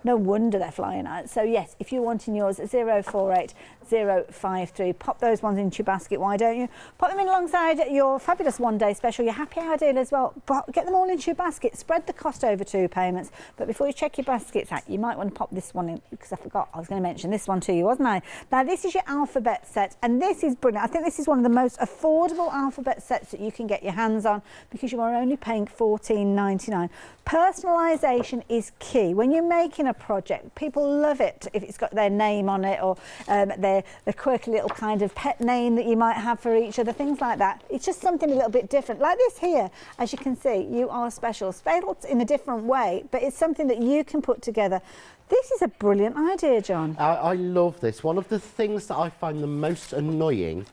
No wonder they're flying out. So yes, if you're wanting yours, 048053, pop those ones into your basket, why don't you? Pop them in alongside your fabulous one-day special, your happy hour deal as well. Get them all into your basket, spread the cost over 2 payments. But before you check your baskets out, you might want to pop this one in, because I forgot I was going to mention this one to you, wasn't I? Now this is your alphabet set, and this is brilliant. I think this is one of the most affordable alphabet sets that you can get your hands on, because you are only paying £14.99. Personalisation is key. When you're making a project, people love it if it's got their name on it, or their quirky little kind of pet name that you might have for each other, things like that. It's just something a little bit different. Like this here, as you can see, you are special. Spelled in a different way, but it's something that you can put together. This is a brilliant idea, John. I love this. One of the things that I find the most annoying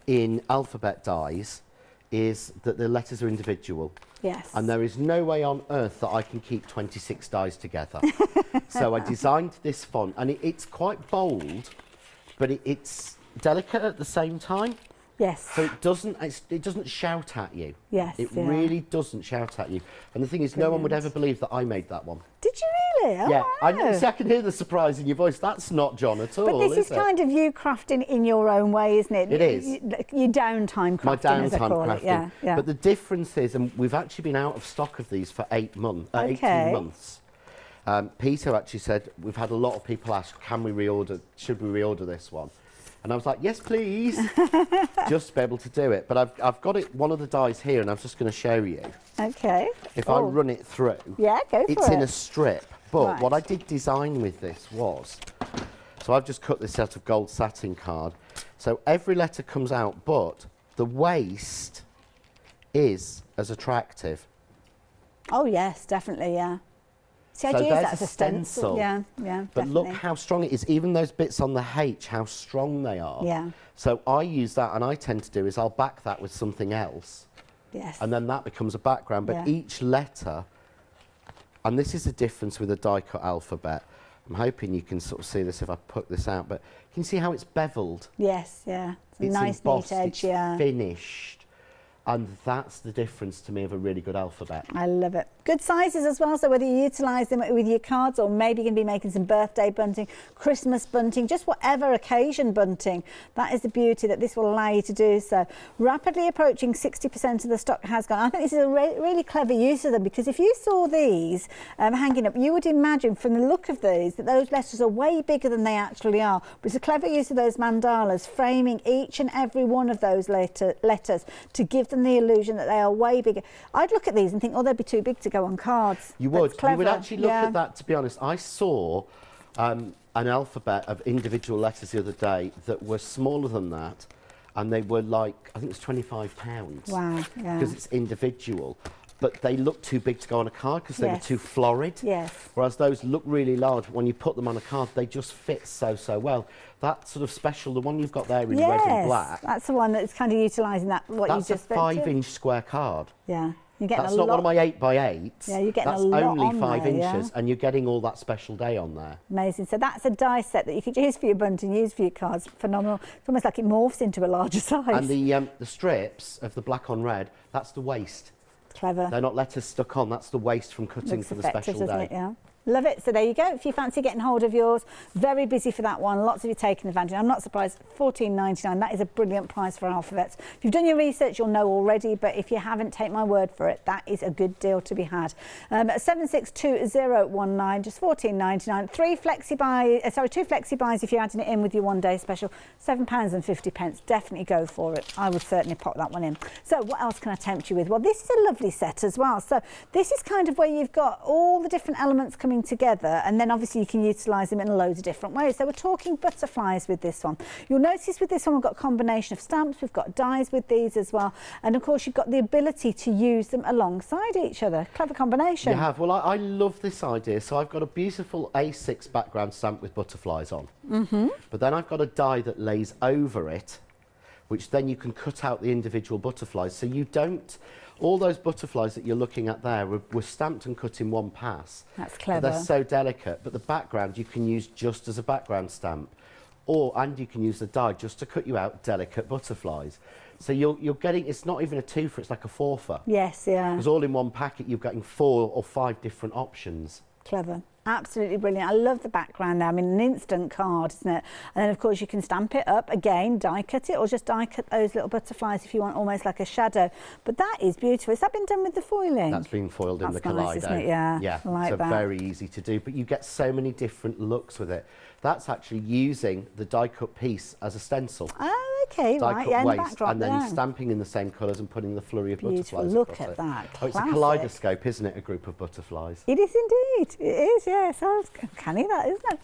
in alphabet dies is that the letters are individual. Yes. And there is no way on earth that I can keep 26 dies together. So I designed this font, and it's quite bold, but it's delicate at the same time. Yes. So it doesn't shout at you. Yes. It really doesn't shout at you. And the thing is, no one would ever believe that I made that one. Did you really? Oh, yeah. wow. I can hear the surprise in your voice. That's not John at all. But this is kind of you crafting in your own way, isn't it? It is. Your downtime crafting, My downtime as I call crafting. it. Yeah, yeah. But the difference is, and we've actually been out of stock of these for 18 months. Peter actually said, we've had a lot of people ask, should we reorder this one? And I was like, yes, please, just to be able to do it. But I've got it, one of the dies here, and I'm just going to show you. Okay. If I run it through, yeah, go for it. It's in a strip. But what I Right. did design with this was, so I've just cut this out of gold satin card. So every letter comes out, but the waist is as attractive. Oh, yes, definitely, yeah. See, I So use there's that as a stencil. Yeah, yeah, But definitely. look how strong it is. Even those bits on the H, how strong they are. Yeah. So I use that, and I tend to do is I'll back that with something else. Yes. And then that becomes a background. But Yeah. each letter, and this is the difference with a die-cut alphabet. I'm hoping you can sort of see this if I put this out, but you can see how it's beveled. Yes, yeah. It's a It's nice, embossed, neat edge, it's yeah. finished. And that's the difference to me of a really good alphabet. I love it. Good sizes as well, so whether you utilise them with your cards, or maybe you're going to be making some birthday bunting, Christmas bunting, just whatever occasion bunting, that is the beauty that this will allow you to do so. Rapidly approaching 60% of the stock has gone. I think this is a really clever use of them, because if you saw these hanging up, you would imagine from the look of these that those letters are way bigger than they actually are. But it's a clever use of those mandalas, framing each and every one of those letters to give them the illusion that they are way bigger. I'd look at these and think, oh, they'd be too big to go on cards. You would. That's clever. You would actually look Yeah. at that, to be honest. I saw an alphabet of individual letters the other day that were smaller than that, and they were like, I think it was £25. Wow, yeah. Because it's individual. But they look too big to go on a card because they were Yes. too florid. Yes. Whereas those look really large. When you put them on a card, they just fit so well. That sort of special, the one you've got there in red and black, that's the one that's kind of utilising that, what that's you a just mentioned. 5-inch square card. Yeah. You're getting That's a not lot. one of my 8x8s. Yeah, you're getting that's a lot only on 5 there, inches, yeah. and you're getting all that special day on there. Amazing. So that's a die set that you could use for your bunting, use for your cards. Phenomenal. It's almost like it morphs into a larger size. And the strips of the black on red, that's the waist. Clever. They're not letters stuck on, that's the waist from cutting Looks for the effective, special doesn't day. it? Yeah. Love it. So there you go. If you fancy getting hold of yours, very busy for that one. Lots of you taking advantage. I'm not surprised. £14.99. That is a brilliant price for alphabets. If you've done your research, you'll know already. But if you haven't, take my word for it. That is a good deal to be had. 762019, just £14.99. Two flexi buys if you're adding it in with your one-day special. £7.50. Definitely go for it. I would certainly pop that one in. So what else can I tempt you with? Well, this is a lovely set as well. So this is kind of where you've got all the different elements coming together, and then obviously you can utilise them in loads of different ways. So we're talking butterflies with this one. You'll notice with this one we've got a combination of stamps, we've got dies with these as well, and of course you've got the ability to use them alongside each other. Clever combination. You have. Well, I love this idea. So I've got a beautiful A6 background stamp with butterflies on. But then I've got a die that lays over it, which then you can cut out the individual butterflies. So you don't... All those butterflies that you're looking at there were stamped and cut in one pass. That's But clever. they're so delicate. But the background you can use just as a background stamp. And you can use the die just to cut you out delicate butterflies. So you're getting, it's not even a twofer, it's like a fourfer. Yes, yeah. Because all in one packet, you're getting 4 or 5 different options. Clever. Absolutely brilliant. I love the background there. I mean, an instant card, isn't it? And then, of course, you can stamp it up again, die cut it, or just die cut those little butterflies if you want almost like a shadow. But that is beautiful. Has that been done with the foiling? That's been foiled in the That's nice, Kaleido. isn't it? Yeah, yeah. I like that. Very easy to do, but you get so many different looks with it. That's actually using the die cut piece as a stencil. Oh, okay, Die right. cut Yeah, in the waste, backdrop and then there. you're stamping in the same colours and putting the flurry of Beautiful. butterflies Look across at it. that. Oh, it's a Classic. kaleidoscope, isn't it? A group of butterflies. It is indeed. It is, yes. Oh, it's canny that, isn't it?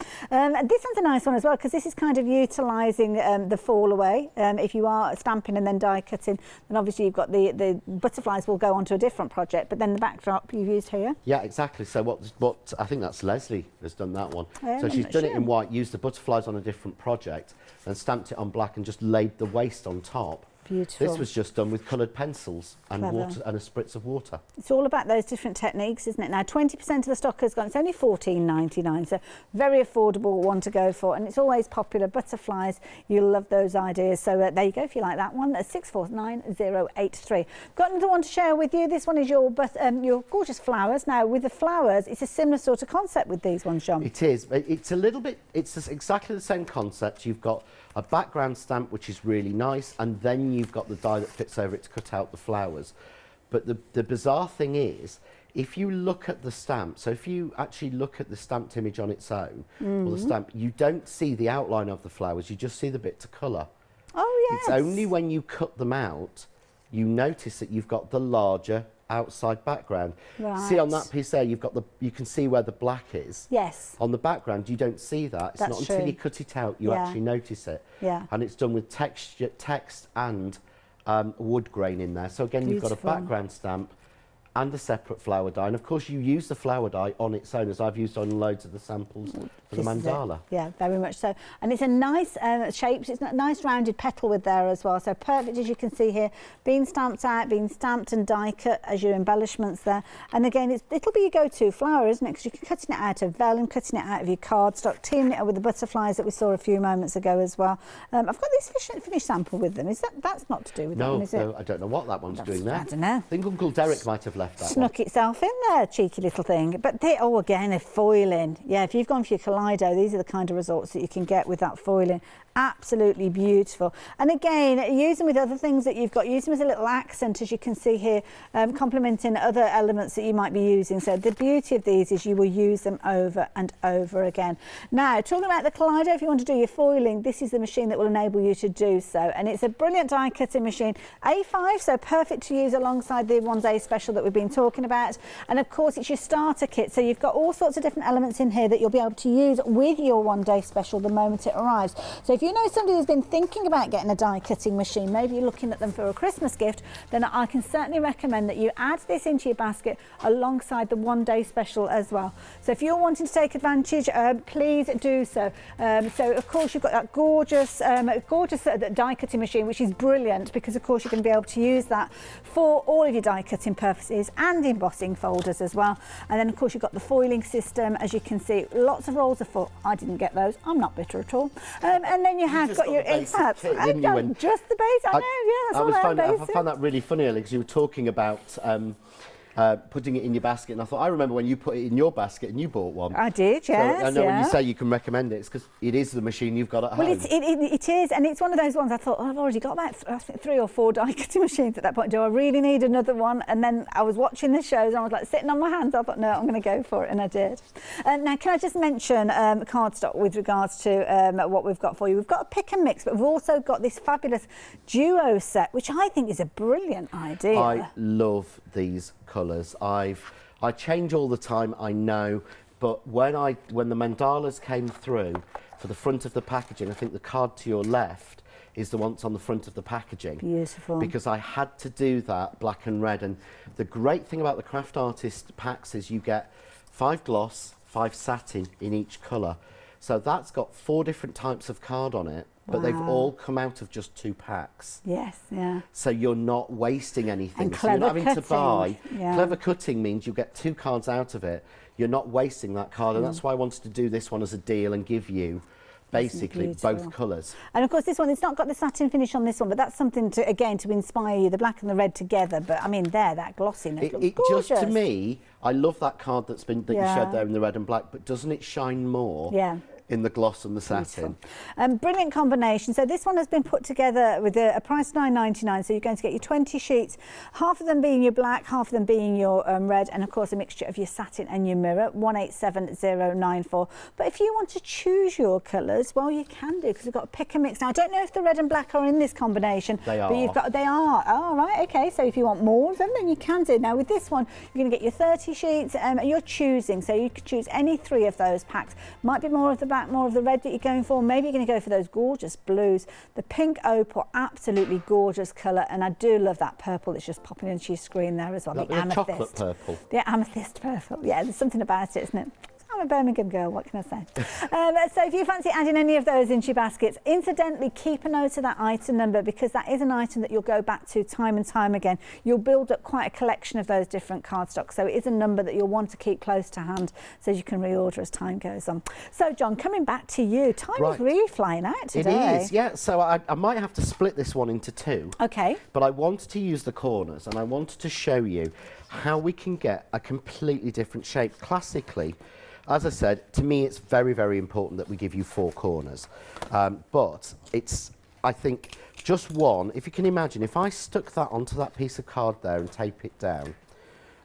This one's a nice one as well because this is kind of utilising the fall away. If you are stamping and then die cutting, then obviously you've got the butterflies will go onto a different project, but then the backdrop you've used here. Yeah, exactly. So what I think that's Leslie has done that one. So she's I'm done it sure. in white, used the butterflies on a different project, and stamped it on black and just laid the waste on top. Beautiful. This was just done with coloured pencils and Clever. water and a spritz of water. It's all about those different techniques, isn't it? Now, 20% of the stock has gone. It's only $14.99, so very affordable one to go for. And it's always popular. Butterflies, you'll love those ideas. So there you go, if you like that one. That's 649083. Got another one to share with you. This one is your gorgeous flowers. Now, with the flowers, it's a similar sort of concept with these ones, John. It is. It's a little bit, it's exactly the same concept. You've got a background stamp, which is really nice, and then you've got the die that fits over it to cut out the flowers. But the bizarre thing is, if you look at the stamp, so if you actually look at the stamped image on its own, or the stamp, you don't see the outline of the flowers, you just see the bit to colour. Oh, yes. It's only when you cut them out, you notice that you've got the larger outside background. Right. See on that piece there, you can see where the black is. Yes. On the background, you don't see that. It's That's not until true. you cut it out you actually notice it. Yeah. And it's done with text and wood grain in there. So again, you've got Beautiful. a background stamp and a separate flower die. And of course, you use the flower die on its own, as I've used on loads of the samples for the This is it. mandala. Yeah, very much so. And it's a nice shape. It's a nice rounded petal with there as well. So perfect, as you can see here, being stamped out, being stamped and die cut as your embellishments there. And again, it'll be your go-to flower, isn't it? Because you're cutting it out of vellum, cutting it out of your cardstock, teaming it up with the butterflies that we saw a few moments ago as well. I've got this finished sample with them. That's not to do with that one, is it? No, I don't know what that one's doing there. I don't know. I think Uncle Derek might have left that Snuck itself in there, cheeky little thing. But again, a foiling. Yeah, if you've gone for your Kaleido, these are the kind of results that you can get with that foiling. Absolutely beautiful. And again, use them with other things that you've got. Use them as a little accent, as you can see here, complementing other elements that you might be using. So the beauty of these is you will use them over and over again. Now, talking about the Kaleido, if you want to do your foiling, this is the machine that will enable you to do so. And it's a brilliant die cutting machine. A5, so perfect to use alongside the 1-day special that we've been talking about. And of course, it's your starter kit. So you've got all sorts of different elements in here that you'll be able to use with your 1-day special the moment it arrives. So if you know somebody who's been thinking about getting a die cutting machine, maybe you're looking at them for a Christmas gift, then I can certainly recommend that you add this into your basket alongside the 1-day special as well. So if you're wanting to take advantage, please do so. So of course you've got that gorgeous die cutting machine, which is brilliant because of course you're going to be able to use that for all of your die cutting purposes and embossing folders as well. And then of course you've got the foiling system, as you can see, lots of rolls of foil. I didn't get those. I'm not bitter at all. And then you have got your inserts. Just the base. I know. Yeah, that's all I found that really funny, Alex. You were talking about putting it in your basket, and I thought, I remember when you put it in your basket and you bought one. I did, yes. So I know when you say you can recommend it, it's because it is the machine you've got at home. Well, it is, and it's one of those ones I thought, I've already got about I think 3 or 4 die cutting machines at that point. Do I really need another one? And then I was watching the shows and I was like sitting on my hands. I thought, no, I'm going to go for it, and I did. Now, can I just mention cardstock with regards to what we've got for you? We've got a pick and mix, but we've also got this fabulous duo set, which I think is a brilliant idea. I love these colours. I change all the time, I know, but when the mandalas came through for the front of the packaging, I think the card to your left is the one that's on the front of the packaging. Beautiful. Because I had to do that black and red, and the great thing about the craft artist packs is you get 5 gloss, 5 satin in each colour. So that's got 4 different types of card on it, but they've all come out of just 2 packs. Yes, yeah. So you're not wasting anything. And so you're not having clever to buy. cutting, yeah. Clever cutting means you get 2 cards out of it. You're not wasting that card, and that's why I wanted to do this one as a deal and give you basically both colours. And of course this one, it's not got the satin finish on this one, but that's something to, again, to inspire you, the black and the red together. But I mean, there, that glossiness looks gorgeous. Just, to me, I love that card that you showed there in the red and black, but doesn't it shine more? Yeah. In the gloss and the satin. Brilliant combination. So this one has been put together with a price of £9.99. So you're going to get your 20 sheets, half of them being your black, half of them being your red, and of course a mixture of your satin and your mirror. 187094. But if you want to choose your colours, well, you can do, because we've got a pick and mix. Now I don't know if the red and black are in this combination. They are. But they are. Oh, right. Okay. So if you want more of them, then you can do. Now with this one, you're going to get your 30 sheets. You're choosing, so you could choose any 3 of those packs. Might be more of the black, more of the red that you're going for. Maybe you're going to go for those gorgeous blues. The pink opal, absolutely gorgeous colour, and I do love that purple that's just popping into your screen there as well. Like the amethyst. Chocolate purple. The amethyst purple. Yeah, there's something about it, isn't it? I'm a Birmingham girl, what can I say? So if you fancy adding any of those into your baskets, incidentally, keep a note of that item number, because that is an item that you'll go back to time and time again. You'll build up quite a collection of those different cardstock, so it is a number that you'll want to keep close to hand so you can reorder as time goes on. So, John, coming back to you, time is really flying out today. It is, yeah. So I might have to split this one into 2. Okay. But I wanted to use the corners, and I wanted to show you how we can get a completely different shape. Classically, as I said, to me it's very, very important that we give you 4 corners. But it's, I think, just one. If you can imagine, if I stuck that onto that piece of card there and tape it down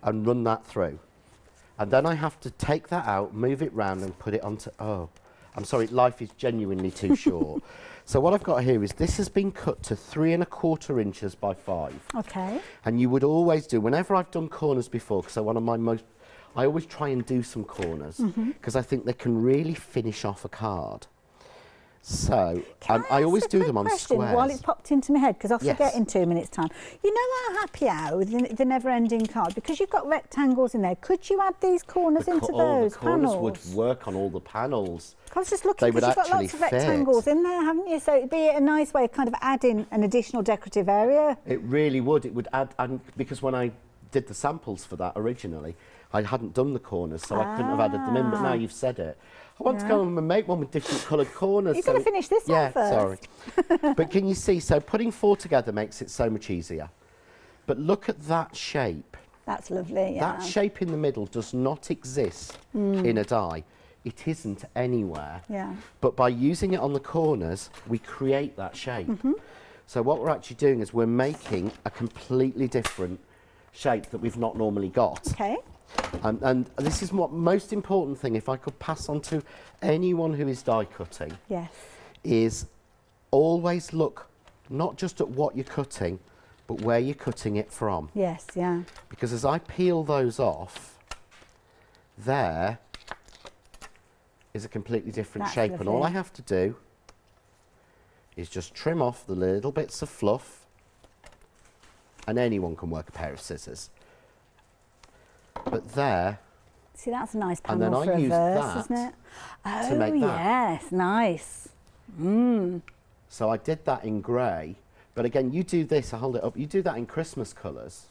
and run that through, and then I have to take that out, move it round and put it onto, oh, I'm sorry, life is genuinely too short. So what I've got here is this has been cut to 3 1/4 inches by 5. Okay. And you would always do, whenever I've done corners before, because one of my most, I always try and do some corners because I think they can really finish off a card. So I always do them on squares. While it's popped into my head, because I'll forget Yes. in 2 minutes' time. You know how happy I am with the never-ending card, because you've got rectangles in there. Could you add these corners into those the corners panels? would work on all the panels. I was just looking, They would because you've got lots of actually fit. rectangles in there, haven't you? So it'd be a nice way of kind of adding an additional decorative area. It really would. It would add, and because when I did the samples for that originally, I hadn't done the corners, so I couldn't have added them in, but now you've said it. I want to go and make one with different coloured corners. You've got to finish this one first. Sorry. But can you see, so putting 4 together makes it so much easier. But look at that shape. That's lovely, yeah. That shape in the middle does not exist in a die. It isn't anywhere. Yeah. But by using it on the corners, we create that shape. So what we're actually doing is we're making a completely different shape that we've not normally got. Okay. And this is what most important thing, if I could pass on to anyone who is die cutting, Yes. is always look not just at what you're cutting, but where you're cutting it from. Yes, yeah. Because as I peel those off, there is a completely different That's shape. And all I lovely. have to do is just trim off the little bits of fluff, and anyone can work a pair of scissors. But there, See, that's a nice And then panel I for a use verse, that isn't it? to Oh, make that. yes, nice. so I did that in grey. But again, you do this, I hold it up, you do that in Christmas colours.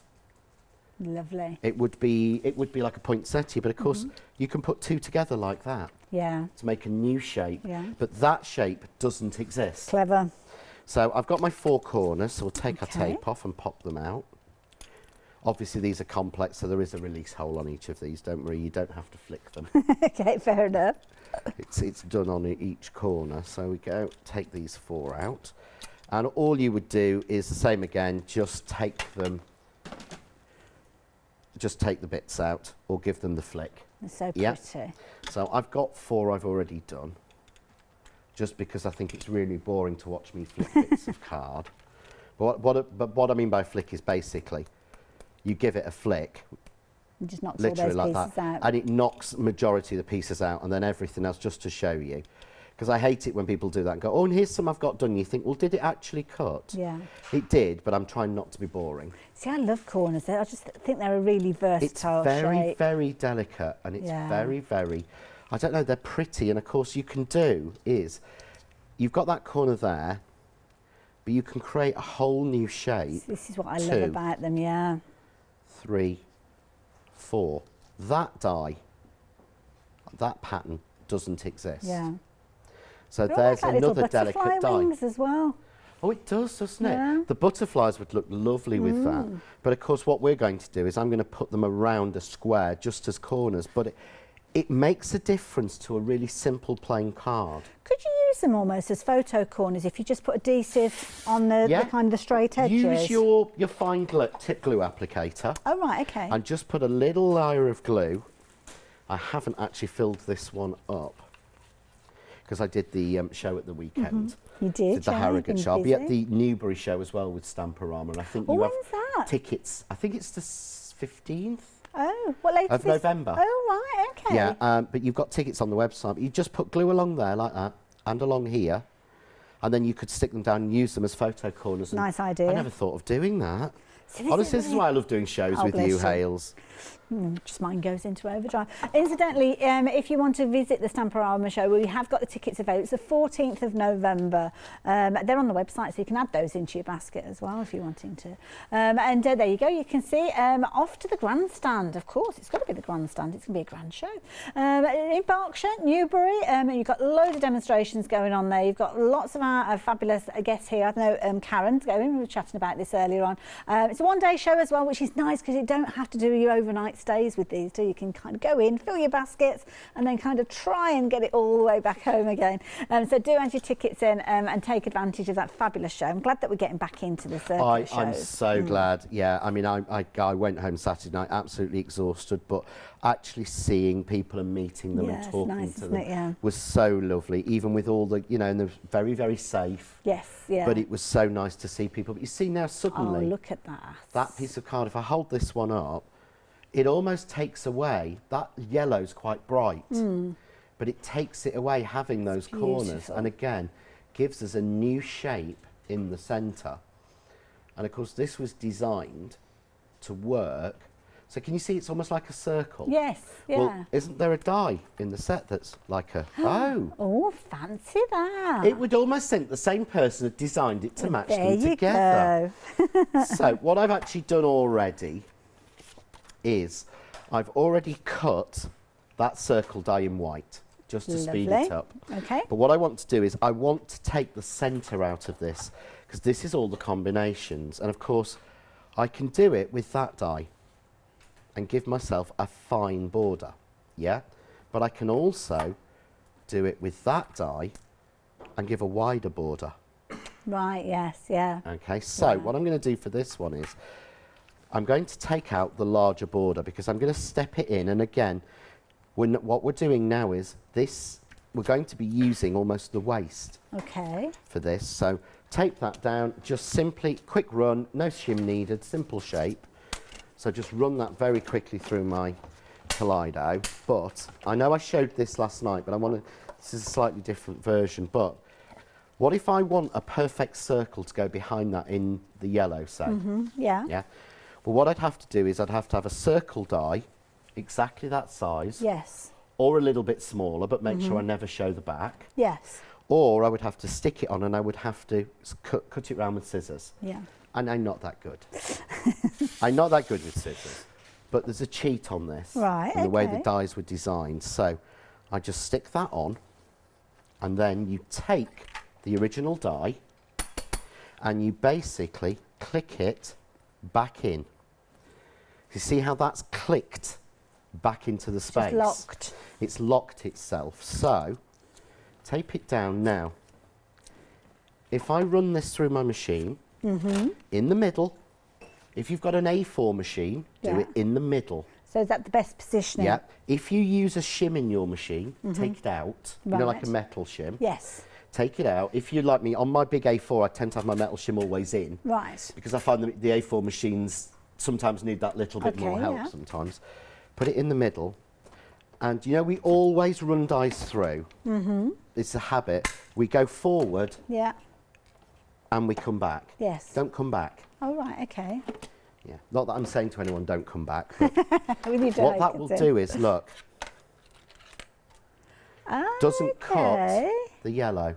Lovely. It would be like a poinsettia, but of course you can put 2 together like that Yeah, to make a new shape. Yeah. But that shape doesn't exist. clever. So I've got my 4 corners, so we'll take our Okay. tape off and pop them out. Obviously these are complex, so there is a release hole on each of these. Don't worry, you don't have to flick them. Okay, fair enough. It's done on each corner. So we go, take these 4 out. And all you would do is the same again, just take the bits out or give them the flick. It's so Yeah. pretty. So I've got 4 I've already done, just because I think it's really boring to watch me flick bits of card. But what I mean by flick is basically, you give it a flick, You just knocked all literally those like pieces that, out. and it knocks majority of the pieces out, and then everything else just to show you. Because I hate it when people do that and go, oh, and here's some I've got done. You think, well, did it actually cut? Yeah. It did, but I'm trying not to be boring. See, I love corners. I just think they're a really versatile It's very, shape. very delicate, and it's Yeah. very, very, I don't know, they're pretty. And of course, you can do is, you've got that corner there, but you can create a whole new shape. This is what I 2, love about them, yeah. 3, 4. That die, that pattern doesn't exist. Yeah. So They're there's almost like little another butterfly delicate die. wings as well. Oh, it does, doesn't it? Yeah. The butterflies would look lovely with that. But of course, what we're going to do is I'm going to put them around a square just as corners. But it makes a difference to a really simple plain card. Could you use them almost as photo corners if you just put adhesive on the kind of the straight edges? Use your fine tip glue applicator. Oh, right, okay. And just put a little layer of glue. I haven't actually filled this one up because I did the show at the weekend. You did, the yeah, Harrogate you've show. I'll been be at busy. the Newbury show as well with Stamporama, and I think Oh, you when's have that? tickets. I think it's the 15th Oh, what latest of November. Oh, right, okay. Yeah, but you've got tickets on the website. You just put glue along there like that, and along here, and then you could stick them down and use them as photo corners. And Nice idea. I never thought of doing that. So Honestly, this is why I love doing shows Oh, with bless you, you. Hales. Just mine goes into overdrive. Incidentally, if you want to visit the Stamporama show, we have got the tickets available. It's the 14th of November. They're on the website, so you can add those into your basket as well if you're wanting to. And there you go. You can see off to the grandstand. Of course, it's got to be the grandstand. It's going to be a grand show. In Berkshire, Newbury, you've got loads of demonstrations going on there. You've got lots of our fabulous guests here. I know Karen's going. We were chatting about this earlier on. It's a one-day show as well, which is nice because you don't have to do your overnight stays with these, so you can kind of go in, fill your baskets, and then kind of try and get it all the way back home again. So do add your tickets in and take advantage of that fabulous show. I'm glad that we're getting back into the circuit shows. I'm so glad. Yeah, I mean, I went home Saturday night absolutely exhausted, but actually seeing people and meeting them and talking to them was so lovely, even with all the, and they're very, very safe. Yes, yeah. But it was so nice to see people. But you see now suddenly, oh, look at that. That piece of card, if I hold this one up, it almost takes away, that yellow's quite bright, but it takes it away having those corners, and again, gives us a new shape in the centre. And of course, this was designed to work. So can you see it's almost like a circle? Yes, yeah. Well, isn't there a die in the set that's like a, Oh, fancy that. It would almost think the same person had designed it to match there them you together. Go. So what I've actually done already is I've already cut that circle die in white just to speed it up. Okay. But what I want to do is I want to take the centre out of this because this is all the combinations, and of course I can do it with that die and give myself a fine border, yeah? But I can also do it with that die and give a wider border. Right, yes, yeah. Okay, so what I'm going to do for this one is I'm going to take out the larger border because I'm going to step it in, and again, what we're doing now is this, we're going to be using almost the waist for this. So tape that down, just simply, quick run, no shim needed, simple shape. So just run that very quickly through my Kaleido. But I know I showed this last night, but this is a slightly different version. But what if I want a perfect circle to go behind that in the yellow, say? Yeah. Yeah. Well, what I'd have to do is I'd have to have a circle die, exactly that size. Yes. Or a little bit smaller, but make sure I never show the back. Yes. Or I would have to stick it on and I would have to cut it round with scissors. Yeah. And I'm not that good. I'm not that good with scissors. But there's a cheat on this. Right, in the way the dies were designed. So I just stick that on, and then you take the original die and you basically click it back in. You see how that's clicked back into the space? It's locked. It's locked itself. So tape it down now. If I run this through my machine, in the middle, if you've got an A4 machine, do it in the middle. So is that the best positioning? Yeah. If you use a shim in your machine, take it out. You know, like a metal shim. Yes. Take it out. If you're like me, on my big A4, I tend to have my metal shim always in. Right. Because I find the A4 machines sometimes need that little bit more help sometimes. Put it in the middle. And, you know, we always run dice through. It's a habit. We go forward. Yeah. And we come back. Yes. Don't come back. Oh, right, okay. Yeah. Not that I'm saying to anyone, don't come back. But What what that will do is, look, doesn't cut the yellow,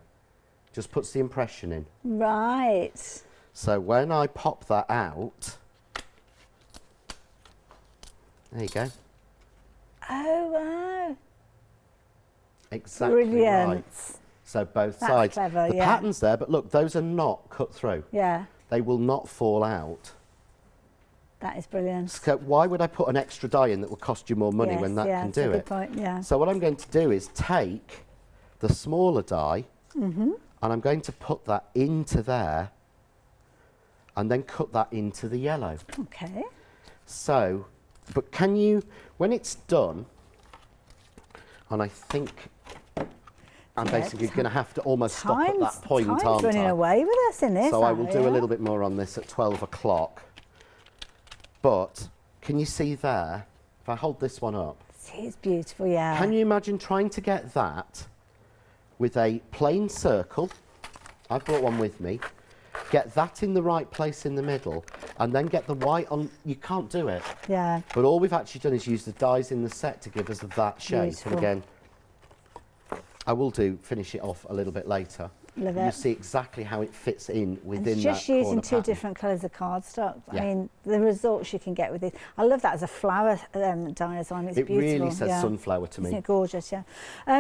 just puts the impression in. Right. So when I pop that out, there you go. Oh, wow. Exactly Brilliant. right. So both That's sides. clever, the yeah. pattern's there, but look, those are not cut through. Yeah, They will not fall out. that is brilliant. So why would I put an extra die in that will cost you more money when that can it's a do good it? point, yeah. So what I'm going to do is take the smaller die and I'm going to put that into there and then cut that into the yellow. Okay. So, but can you, when it's done, and I think I'm basically going to have to almost stop at that point, time's aren't running I? away with us in this. So I will do yeah. a little bit more on this at 12 o'clock. But can you see there, if I hold this one up, See, it's beautiful, yeah. can you imagine trying to get that with a plain circle? I've brought one with me. Get that in the right place in the middle and then get the white on. You can't do it. Yeah. But all we've actually done is use the dies in the set to give us that shape. Beautiful. And again, I will finish it off a little bit later. Love You it. see exactly how it fits in within And just that using corner two pattern. different colours of cardstock. Yeah. I mean, the results you can get with this. I love that as a flower die as well. It's It beautiful. really says yeah. sunflower to Isn't me. it gorgeous, yeah.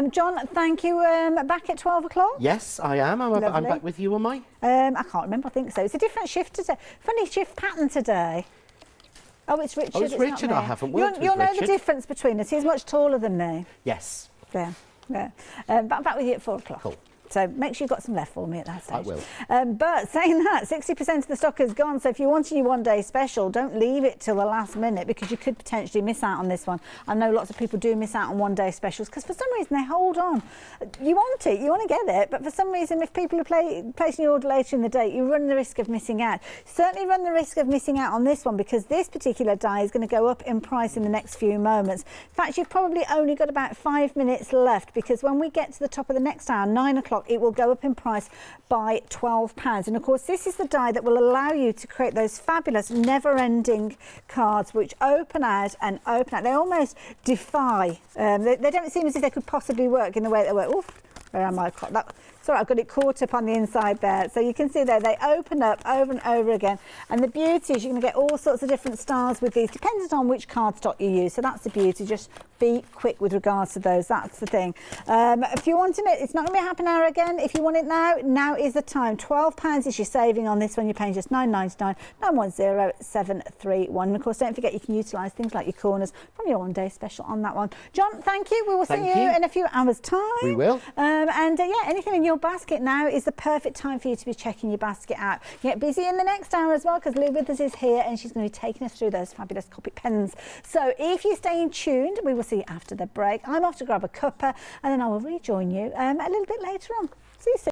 John, thank you. Back at 12 o'clock? Yes, I am. I'm Lovely. back with you, am I? I can't remember, I think so. It's a different shift today. Funny shift pattern today. Oh, it's Richard. Oh, it's not Richard. me. I haven't worked with You'll know Richard. the difference between us. He's much taller than me. Yes. Yeah. Back with you at 4 o'clock. Cool. So make sure you've got some left for me at that stage. I will. But saying that, 60% of the stock is gone. So if you want a new one-day special, don't leave it till the last minute because you could potentially miss out on this one. I know lots of people do miss out on one-day specials because for some reason they hold on. You want it, you want to get it, but for some reason if people are placing your order later in the day, you run the risk of missing out. Certainly run the risk of missing out on this one because this particular die is going to go up in price in the next few moments. In fact, you've probably only got about 5 minutes left because when we get to the top of the next hour, 9 o'clock, it will go up in price by £12. And of course, this is the die that will allow you to create those fabulous never-ending cards which open out and open out. They almost defy. They don't seem as if they could possibly work in the way they work. Oof, where am I? Sorry, I've got it caught up on the inside there. So you can see there, they open up over and over again. And the beauty is you're going to get all sorts of different styles with these, depending on which cardstock you use. So that's the beauty. Just be quick with regards to those. That's the thing. If you want it, it's not going to be a happy hour again. If you want it now, now is the time. £12 is your saving on this one. You're paying just £9.99, 910731. And of course, don't forget you can utilise things like your corners from your one-day special on that one. John, thank you. We will see you in a few hours' time. We will. Yeah, anything in your basket now is the perfect time for you to be checking your basket out. Get busy in the next hour as well because Lou with us is here and she's going to be taking us through those fabulous Copic pens. So if you stay tuned, we will see you after the break. I'm off to grab a cuppa and then I will rejoin you a little bit later on. See you soon.